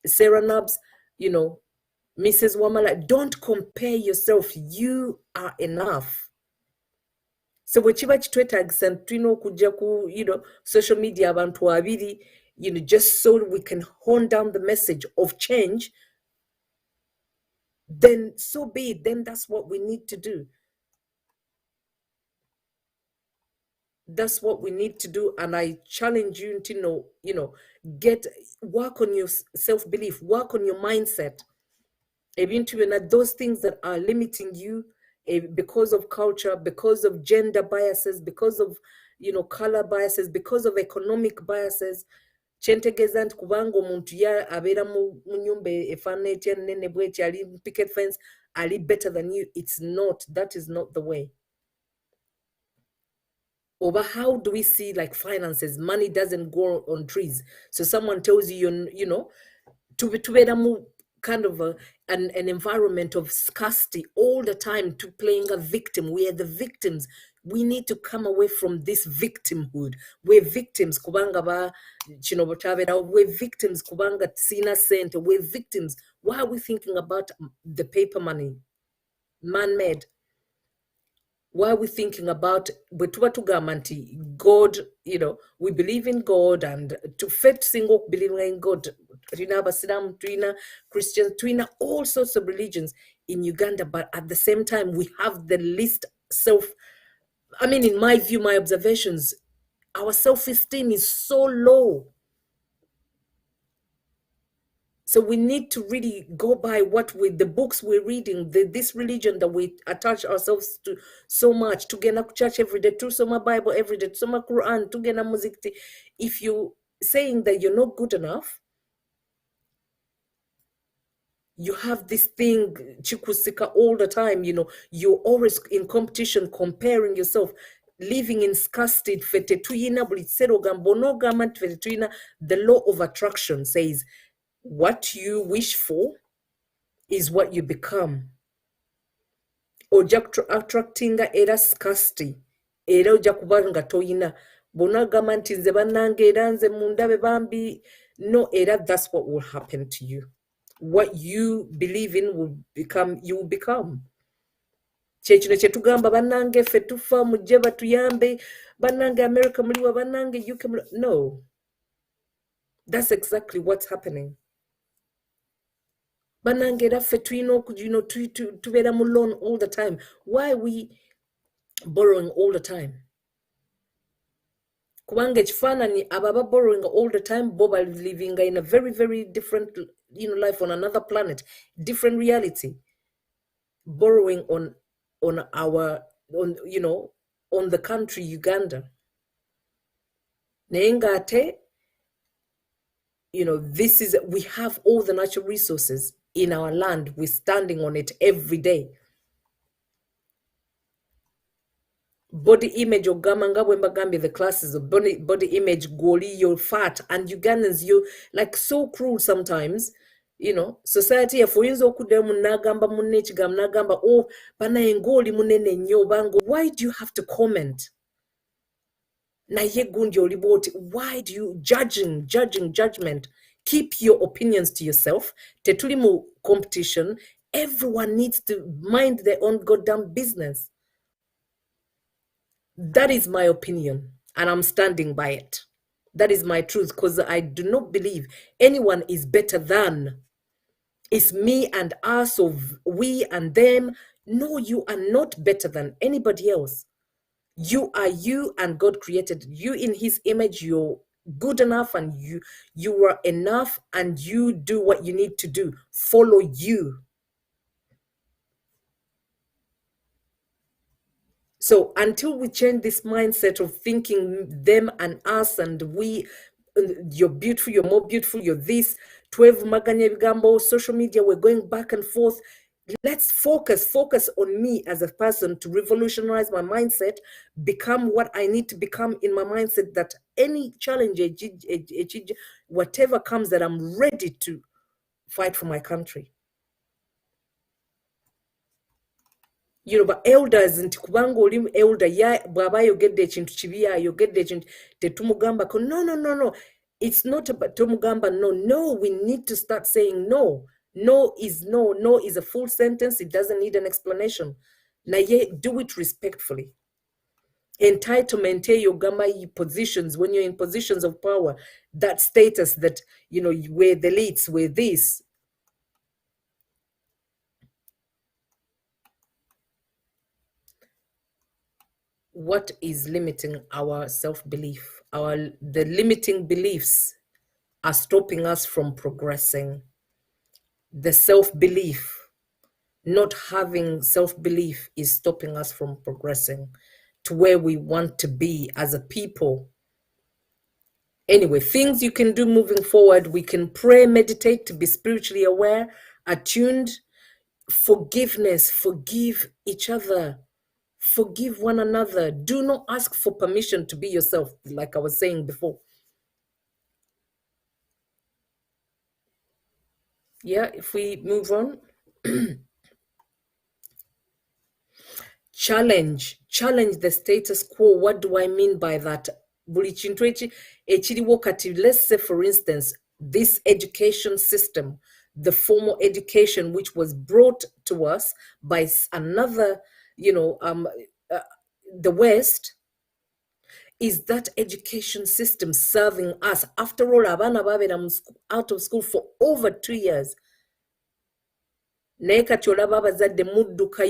Speaker 1: Sarah Nubs, Mrs. Wamala. Don't compare yourself. You are enough. So wechiba kitwetagisa tulina okujja ku social media abantu abiri, just so we can hone down the message of change, then so be it. Then that's what we need to do. That's what we need to do. And I challenge you to work on your self-belief, work on your mindset. Those things that are limiting you because of culture, because of gender biases, because of color biases, because of economic biases. Kyentegeeza nti kubanga omuntu abeera mu nnyumba efaanana etya nnene bw'eti ali picket fence ali better than you. It's not. That is not the way. Over how do we see like finances? Money doesn't grow on trees. So someone tells you, to be kind of an environment of scarcity all the time, to playing a victim. We are the victims. We need to come away from this victimhood. We're victims kubanga ba we're victims kubanga sina center. We're victims. Why are we thinking about the paper money, man-made? Why are we thinking about God, we believe in God, and to fit single believing in God, Christians, all sorts of religions in Uganda, but at the same time, we have the least in my view, my observations, our self-esteem is so low. So we need to really go by the books we're reading, this religion that we attach ourselves to so much. To get to church every day, to soma Bible every day, to soma Quran, to get music. If you're saying that you're not good enough, you have this thing, chikusika, all the time. You're always in competition, comparing yourself, living in scarcity. The law of attraction says, what you wish for is what you become. Oja attracting era scarcity. Era oja kuba nga toyina. Bonagamba nti nze bannange era nze mundabe bambi. No, era that's what will happen to you. What you believe in will become, you will become. Kyekino kye tugamba bannange ffe tufa mujje batuyambe, bannange America muliwa, bannange UK muliwa. No. That's exactly what's happening. Banangera ffe tulina tubeera mu loan all the time. Why are we borrowing all the time? Kubanga ekifaananyi abo borrowing all the time, bo bali living in a very, very different life on another planet, different reality. Borrowing on the country Uganda. Naye ng'ate, we have all the natural resources in our land. We're standing on it every day. Body image of Gamanga Wembagambi, the classes of body image, goli, you're fat, and Ugandans, you're like so cruel sometimes. Society afoyinza okuddayo munagamba munne ekigamba nagamba banaye ng'oli munene nnyo bango. Why do you have to comment? Naye gundi oli bwoti. Why do you judgment? Keep your opinions to yourself. Tetuli mu competition. Everyone needs to mind their own goddamn business. That is my opinion, and I'm standing by it. That is my truth, because I do not believe anyone is better than. It's me and us, or we and them. No, you are not better than anybody else. You are you, and God created you in his image. You're good enough, and you are enough, and you do what you need to do. Follow you. So until we change this mindset of thinking them and us and we, you're beautiful, you're more beautiful, you're this, 12 maganya bigambo, social media, we're going back and forth. Let's focus on me as a person to revolutionize my mindset, become what I need to become in my mindset, that any challenge, whatever comes, that I'm ready to fight for my country. But elders nti kubanga oli elder bw'aba ayogedde ekintu kibi ayogedde ekintu tetumugambako. No, it's not about tomugamba. No, we need to start saying no. No is no. No is a full sentence. It doesn't need an explanation. Naye do it respectfully. Entitlement yogamba positions, when you're in positions of power, that status that we're the elites, we're this. What is limiting our self-belief? The limiting beliefs are stopping us from progressing. The self-belief, not having self-belief, is stopping us from progressing to where we want to be as a people. Anyway, things you can do moving forward: we can pray, meditate, to be spiritually aware, attuned. Forgiveness, forgive each other. Forgive one another. Do not ask for permission to be yourself, like I was saying before. Yeah, if we move on. Challenge the status quo. What do I mean by that? Let's say, for instance, this education system, the formal education which was brought to us by another, the West, is that education system serving us? After all, abana babera out of school for over 2 years. Naye kati olaba abazadde mudduka,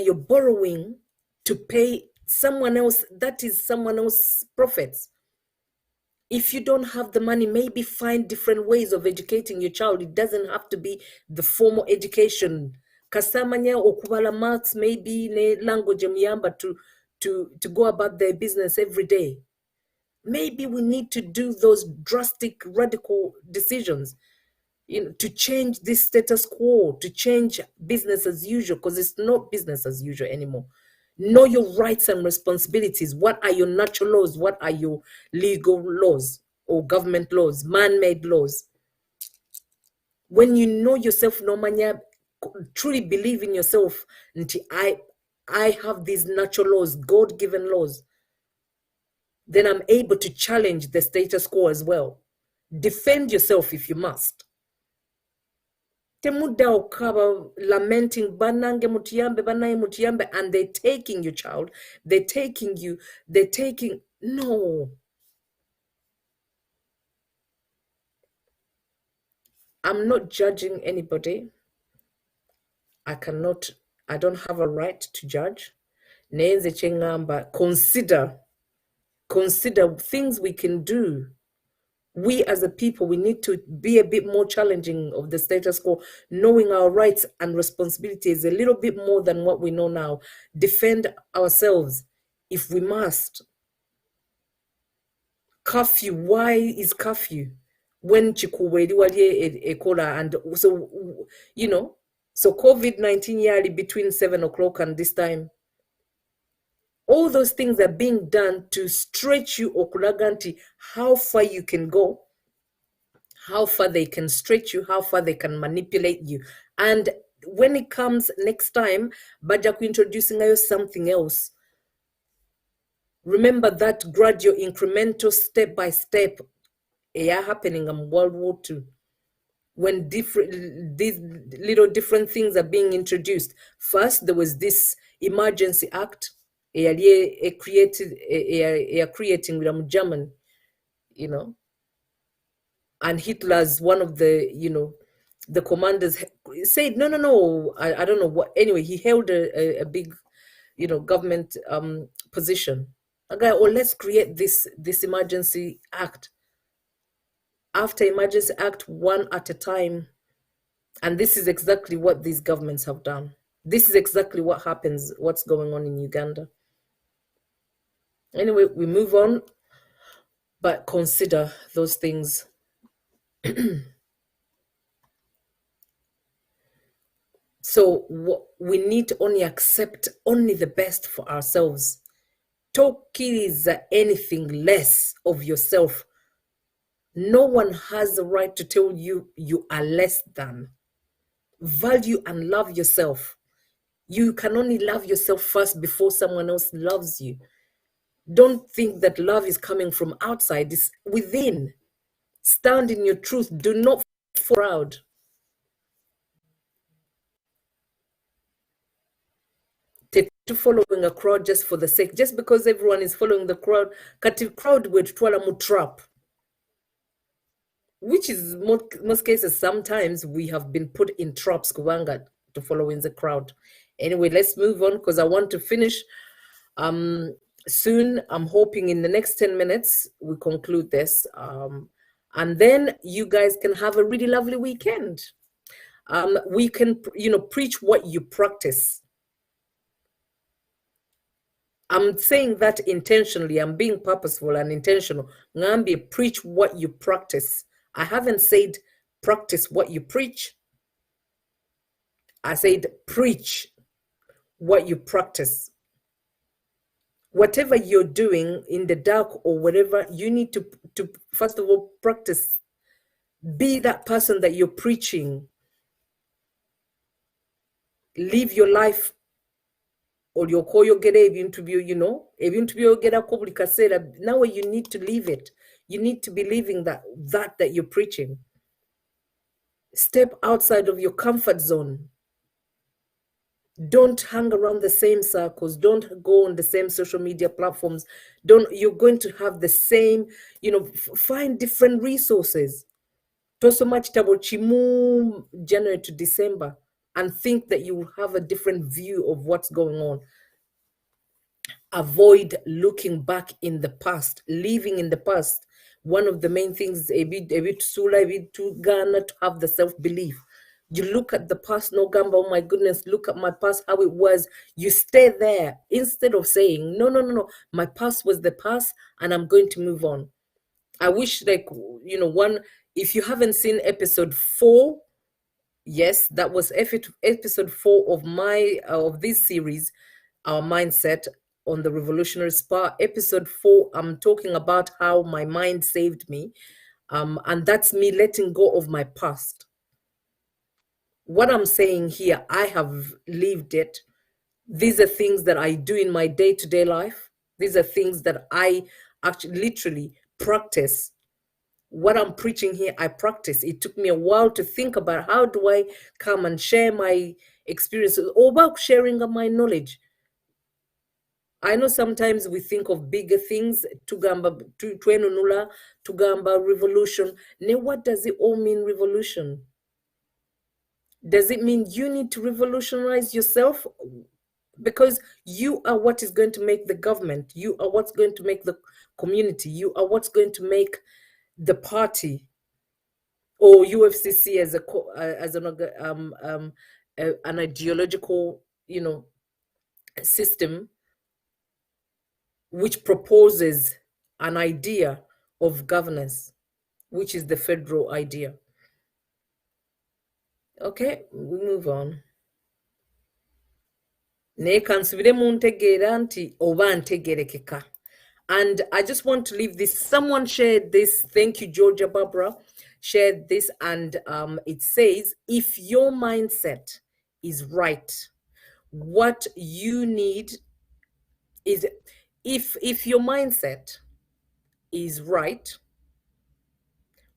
Speaker 1: you're borrowing to pay someone else. That is someone else's profits. If you don't have the money, maybe find different ways of educating your child. It doesn't have to be the formal education. Kasamanya okubala maths, maybe ne language muyamba to go about their business every day. Maybe we need to do those drastic, radical decisions, to change this status quo, to change business as usual, because it's not business as usual anymore. Know your rights and responsibilities. What are your natural laws? What are your legal laws or government laws, man-made laws? When you know yourself, Nomanya, truly believe in yourself, I have these natural laws, God-given laws, then I'm able to challenge the status quo as well. Defend yourself if you must. Temudda okaba lamenting banange mutiyambe banaye mutiyambe, and they're taking your child, they're taking you, no. I'm not judging anybody. I don't have a right to judge. Nenze chengamba, consider things we can do. We as a people, we need to be a bit more challenging of the status quo, knowing our rights and responsibilities a little bit more than what we know now. Defend ourselves if we must. Curfew, why is curfew? When chikuwedi wali ekola, and so, so COVID-19 yearly between 7 o'clock and this time. All those things are being done to stretch you, okulaganti, how far you can go, how far they can stretch you, how far they can manipulate you. And when it comes next time, bajaku introducing you something else. Remember that gradual, incremental, step by step, happening in World War II. When these little different things are being introduced. First, there was this Emergency Act, creating with German, and Hitler's one of the, the commanders said, no, I don't know what. Anyway, he held a big, government position. A guy, let's create this emergency act. After emergency act, one at a time. And this is exactly what these governments have done. This is exactly what happens, what's going on in Uganda. Anyway, we move on, but consider those things. So we need to only accept only the best for ourselves. Tokkiriza anything less of yourself. No one has the right to tell you you are less than. Value and love yourself. You can only love yourself first before someone else loves you. Don't think that love is coming from outside. It's within. Stand in your truth. Do not fall proud. To following a crowd just for the sake, just because everyone is following the crowd, kati crowd with twala mu trap, which is most cases. Sometimes we have been put in traps kubanga to follow in the crowd. Anyway, let's move on because I want to finish soon. I'm hoping in the next 10 minutes we conclude this, and then you guys can have a really lovely weekend. We can, preach what you practice. I'm saying that intentionally. I'm being purposeful and intentional. Ngambi, preach what you practice. I haven't said practice what you preach. I said preach what you practice. Whatever you're doing in the dark or whatever, you need to first of all practice. Be that person that you're preaching. Live your life. Or your koyo gere ebintu byo, ebintu byogera ko buli kaseera. Now you need to live it. You need to be living that you're preaching. Step outside of your comfort zone. Don't hang around the same circles. Don't go on the same social media platforms. You're going to have the same, find different resources. Don't so much about chimu January to December and think that you will have a different view of what's going on. Avoid looking back in the past, living in the past. One of the main things, a bit to Ghana, to have the self-belief. You look at the past, no gamba, oh my goodness, look at my past, how it was. You stay there instead of saying, no, my past was the past and I'm going to move on. I wish, if you haven't seen episode 4, yes, that was episode 4 of this series, our mindset on the revolutionary spa. Episode 4, I'm talking about how my mind saved me, and that's me letting go of my past. What I'm saying here, I have lived it. These are things that I do in my day-to-day life. These are things that I actually literally practice. What I'm preaching here, I practice. It took me a while to think about how do I come and share my experiences, or about sharing of my knowledge. I know sometimes we think of bigger things, tugamba twenunula, tugamba revolution. Now, what does it all mean, revolution? Does it mean you need to revolutionize yourself? Because you are what is going to make the government. You are what's going to make the community. You are what's going to make the party or UFCC as an ideological, system which proposes an idea of governance, which is the federal idea. Okay, we move on. And I just want to leave this. Someone shared this. Thank you, Georgia Barbara. Shared this, and it says, if your mindset is right, what you need is, if your mindset is right,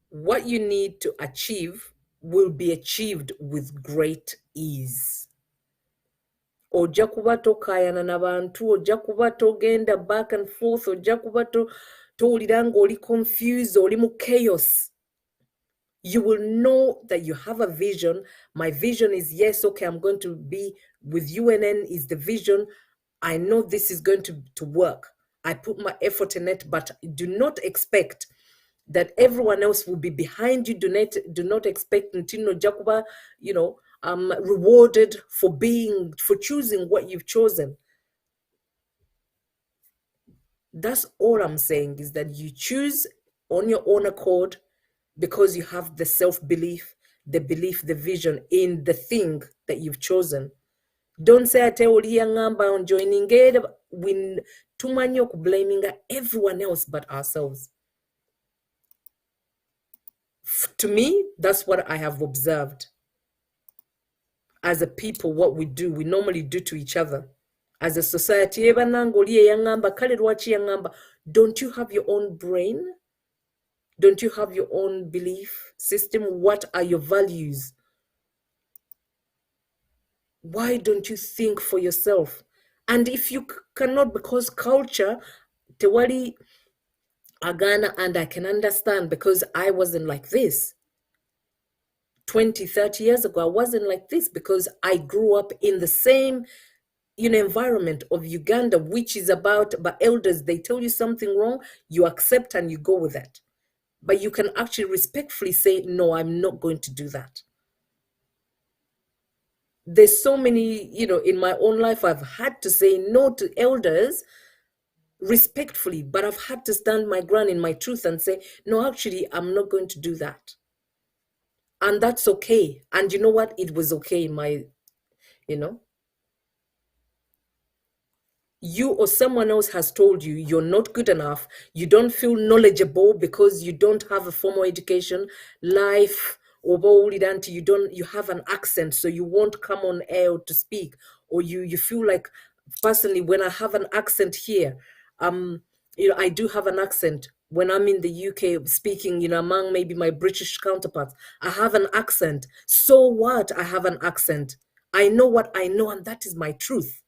Speaker 1: what you need to achieve will be achieved with great ease. Ojja kuba tokayana n'abantu, ojja kuba togenda back and forth, ojja kuba towulira ng'oli confused, oli mu chaos. You will know that you have a vision. My vision is, yes, okay, I'm going to be with UNN is the vision. I know this is going to work. I put my effort in it, but do not expect that everyone else will be behind you. Do not expect Ntino Jakuba, rewarded for choosing what you've chosen. That's all I'm saying, is that you choose on your own accord because you have the self-belief, the vision in the thing that you've chosen. Don't say ate oli yangamba on joining it when tumanyi blaming everyone else but ourselves. To me, that's what I have observed. As a people, what we do, we normally do to each other. As a society, don't you have your own brain? Don't you have your own belief system? What are your values? Why don't you think for yourself? And if you cannot, because culture, tewali agana, and I can understand because I wasn't like this. 20, 30 years ago, I wasn't like this because I grew up in the same environment of Uganda, which is about elders. They tell you something wrong, you accept and you go with it. But you can actually respectfully say, no, I'm not going to do that. There's so many, in my own life, I've had to say no to elders respectfully, but I've had to stand my ground in my truth and say, no, actually, I'm not going to do that. And that's okay. And you know what? It was okay in my, you or someone else has told you you're not good enough, you don't feel knowledgeable because you don't have a formal education, life, or you have an accent, so you won't come on air to speak, or you feel like, personally, when I have an accent here, I do have an accent when I'm in the UK speaking, among maybe my British counterparts, I have an accent. So what? I have an accent. I know what I know, and that is my truth.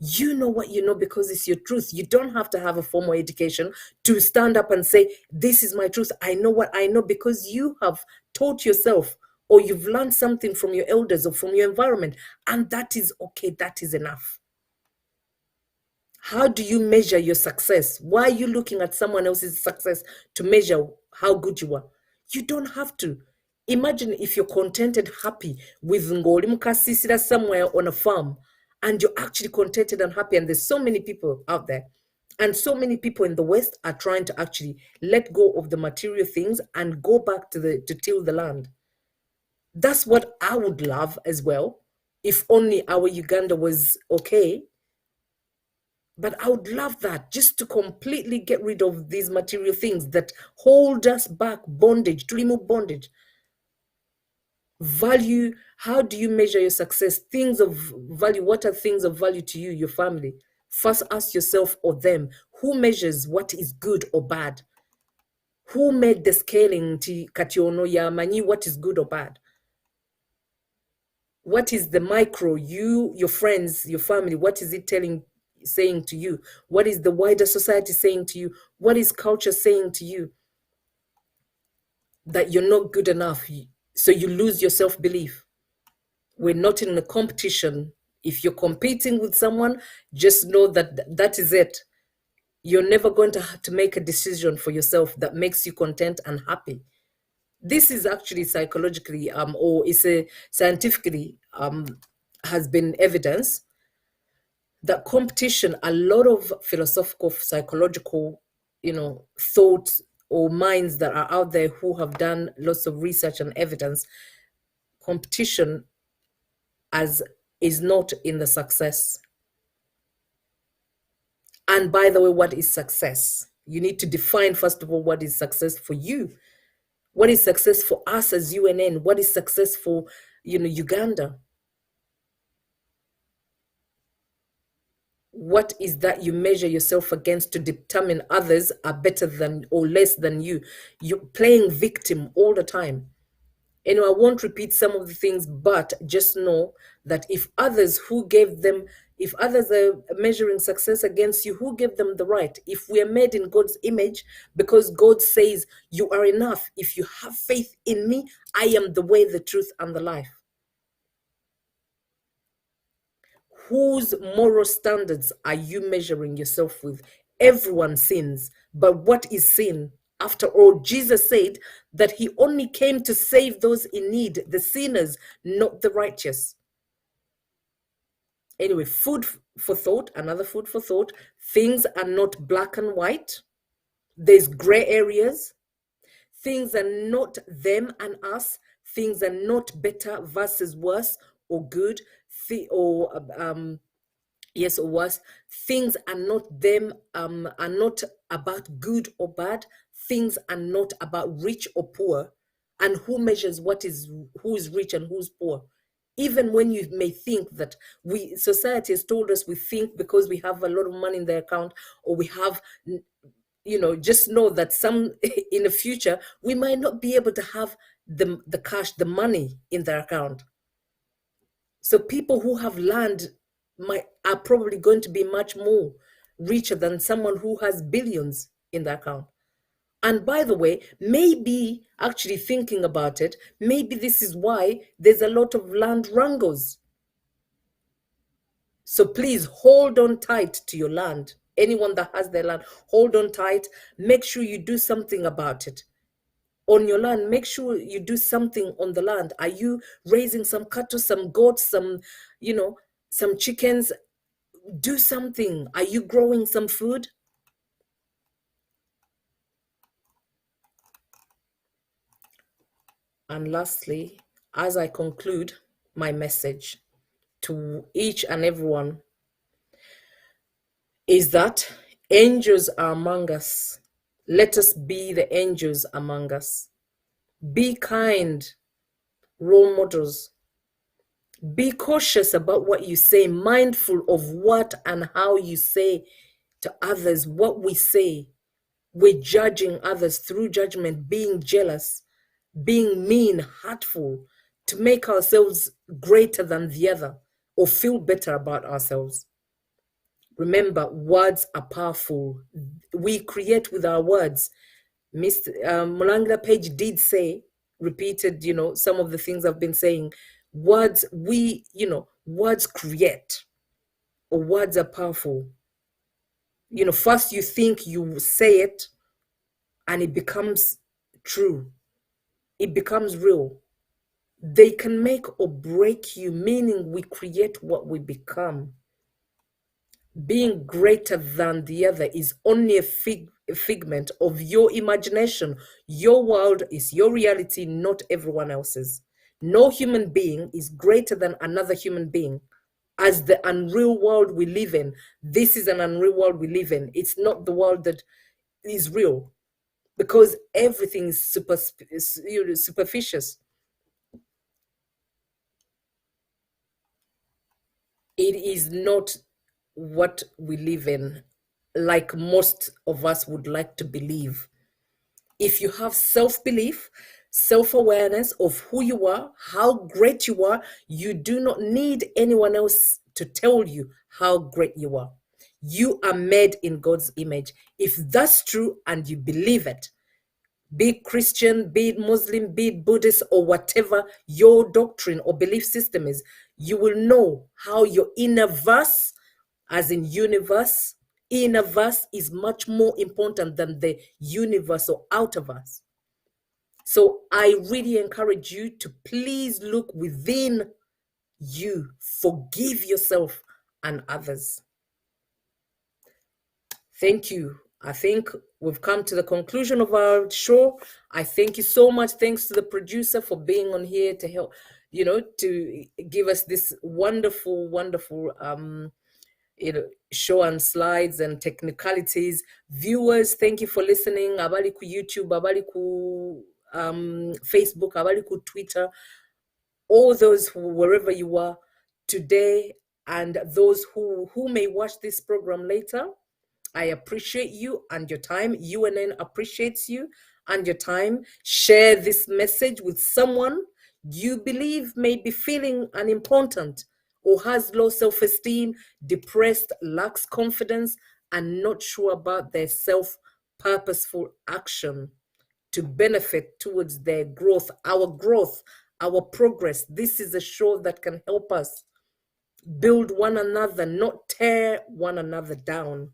Speaker 1: You know what you know because it's your truth. You don't have to have a formal education to stand up and say, this is my truth. I know what I know because you have taught yourself, or you've learned something from your elders or from your environment. And that is okay. That is enough. How do you measure your success? Why are you looking at someone else's success to measure how good you are? You don't have to. Imagine if you're contented, happy with Ngoli Mukasisira somewhere on a farm, and you're actually contented and happy, and there's so many people out there, and so many people in the West are trying to actually let go of the material things and go back to till the land. That's what I would love as well, if only our Uganda was okay. But I would love that, just to completely get rid of these material things that hold us back, bondage, to remove bondage. Value, how do you measure your success? Things of value, what are things of value to you, your family? First ask yourself or them, who measures what is good or bad? Who made the scaling to kationo ya mani what is good or bad? What is the micro, you, your friends, your family, what is it saying to you? What is the wider society saying to you? What is culture saying to you? That you're not good enough, so you lose your self-belief. We're not in a competition. If you're competing with someone, just know that that is it. You're never going to have to make a decision for yourself that makes you content and happy. This is actually psychologically, or it's a scientifically, has been evidence that competition, a lot of philosophical, psychological, thoughts or minds that are out there who have done lots of research and evidence, competition is not in the success. And by the way, what is success? You need to define, first of all, what is success for you. What is success for us as UNN? What is success for, Uganda? What is that you measure yourself against to determine others are better than or less than you? You're playing victim all the time. I won't repeat some of the things, but just know that if others who gave them If others are measuring success against you, who gave them the right? If we are made in God's image, because God says you are enough. If you have faith in me, I am the way, the truth, and the life. Whose moral standards are you measuring yourself with? Everyone sins, but what is sin? After all, Jesus said that he only came to save those in need, the sinners, not the righteous. Anyway, food for thought, another food for thought. Things are not black and white. There's gray areas. Things are not them and us. Things are not better versus worse or good, yes or worse. Things are not them, are not about good or bad. Things are not about rich or poor. And who measures who is rich and who's poor? Even when you may think that society has told us we think because we have a lot of money in the account, or we have, just know that in the future, we might not be able to have the cash, the money in their account. So people who have land are probably going to be much more richer than someone who has billions in their account. And by the way, maybe actually thinking about it, maybe this is why there's a lot of land wrangles. So please hold on tight to your land. Anyone that has their land, hold on tight. Make sure you do something about it. On your land, make sure you do something on the land. Are you raising some cattle, some goats, some chickens? Do something. Are you growing some food? And lastly, as I conclude my message to each and everyone, is that angels are among us. Let us be the angels among us. Be kind, role models. Be cautious about what you say, mindful of what and how you say to others, what we say. We're judging others through judgment, being jealous, being mean, hurtful, to make ourselves greater than the other or feel better about ourselves. Remember, words are powerful. We create with our words. Mr. Mulangira Page did say, repeated, some of the things I've been saying. Words, words create, or words are powerful. First you think, you say it, and it becomes true. It becomes real. They can make or break you, meaning we create what we become. Being greater than the other is only a figment of your imagination. Your world is your reality, not everyone else's. No human being is greater than another human being. As the unreal world we live in, this is an unreal world we live in. It's not the world that is real, because everything is superficial. It is not what we live in, like most of us would like to believe. If you have self-belief, self-awareness of who you are, how great you are, you do not need anyone else to tell you how great you are. You are made in God's image. If that's true and you believe it, be it Christian, be it Muslim, be it Buddhist, or whatever your doctrine or belief system is, you will know how your inner verse, as in universe, inner verse is much more important than the universe or outer verse. So I really encourage you to please look within you, forgive yourself and others. Thank you. I think we've come to the conclusion of our show. I thank you so much. Thanks to the producer for being on here to help, to give us this wonderful, wonderful show and slides and technicalities. Viewers, thank you for listening. Abali ku YouTube, abali ku Facebook, abali ku Twitter, all those wherever you are today, and those who may watch this program later. I appreciate you and your time. UNN appreciates you and your time. Share this message with someone you believe may be feeling unimportant or has low self-esteem, depressed, lacks confidence, and not sure about their self-purposeful action to benefit towards their growth, our progress. This is a show that can help us build one another, not tear one another down.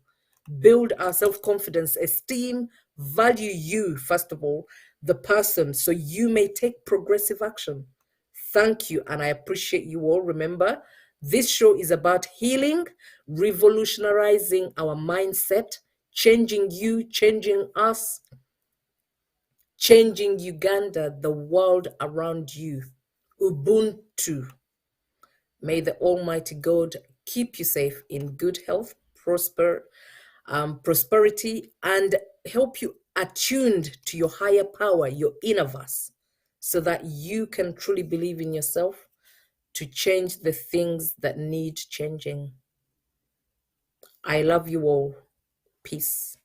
Speaker 1: Build our self-confidence, esteem, value you, first of all, the person, so you may take progressive action. Thank you, and I appreciate you all. Remember, this show is about healing, revolutionizing our mindset, changing you, changing us, changing Uganda, the world around you. Ubuntu. May the Almighty God keep you safe in good health, prosperity, and help you attuned to your higher power, your inner us, so that you can truly believe in yourself to change the things that need changing. I love you all. Peace.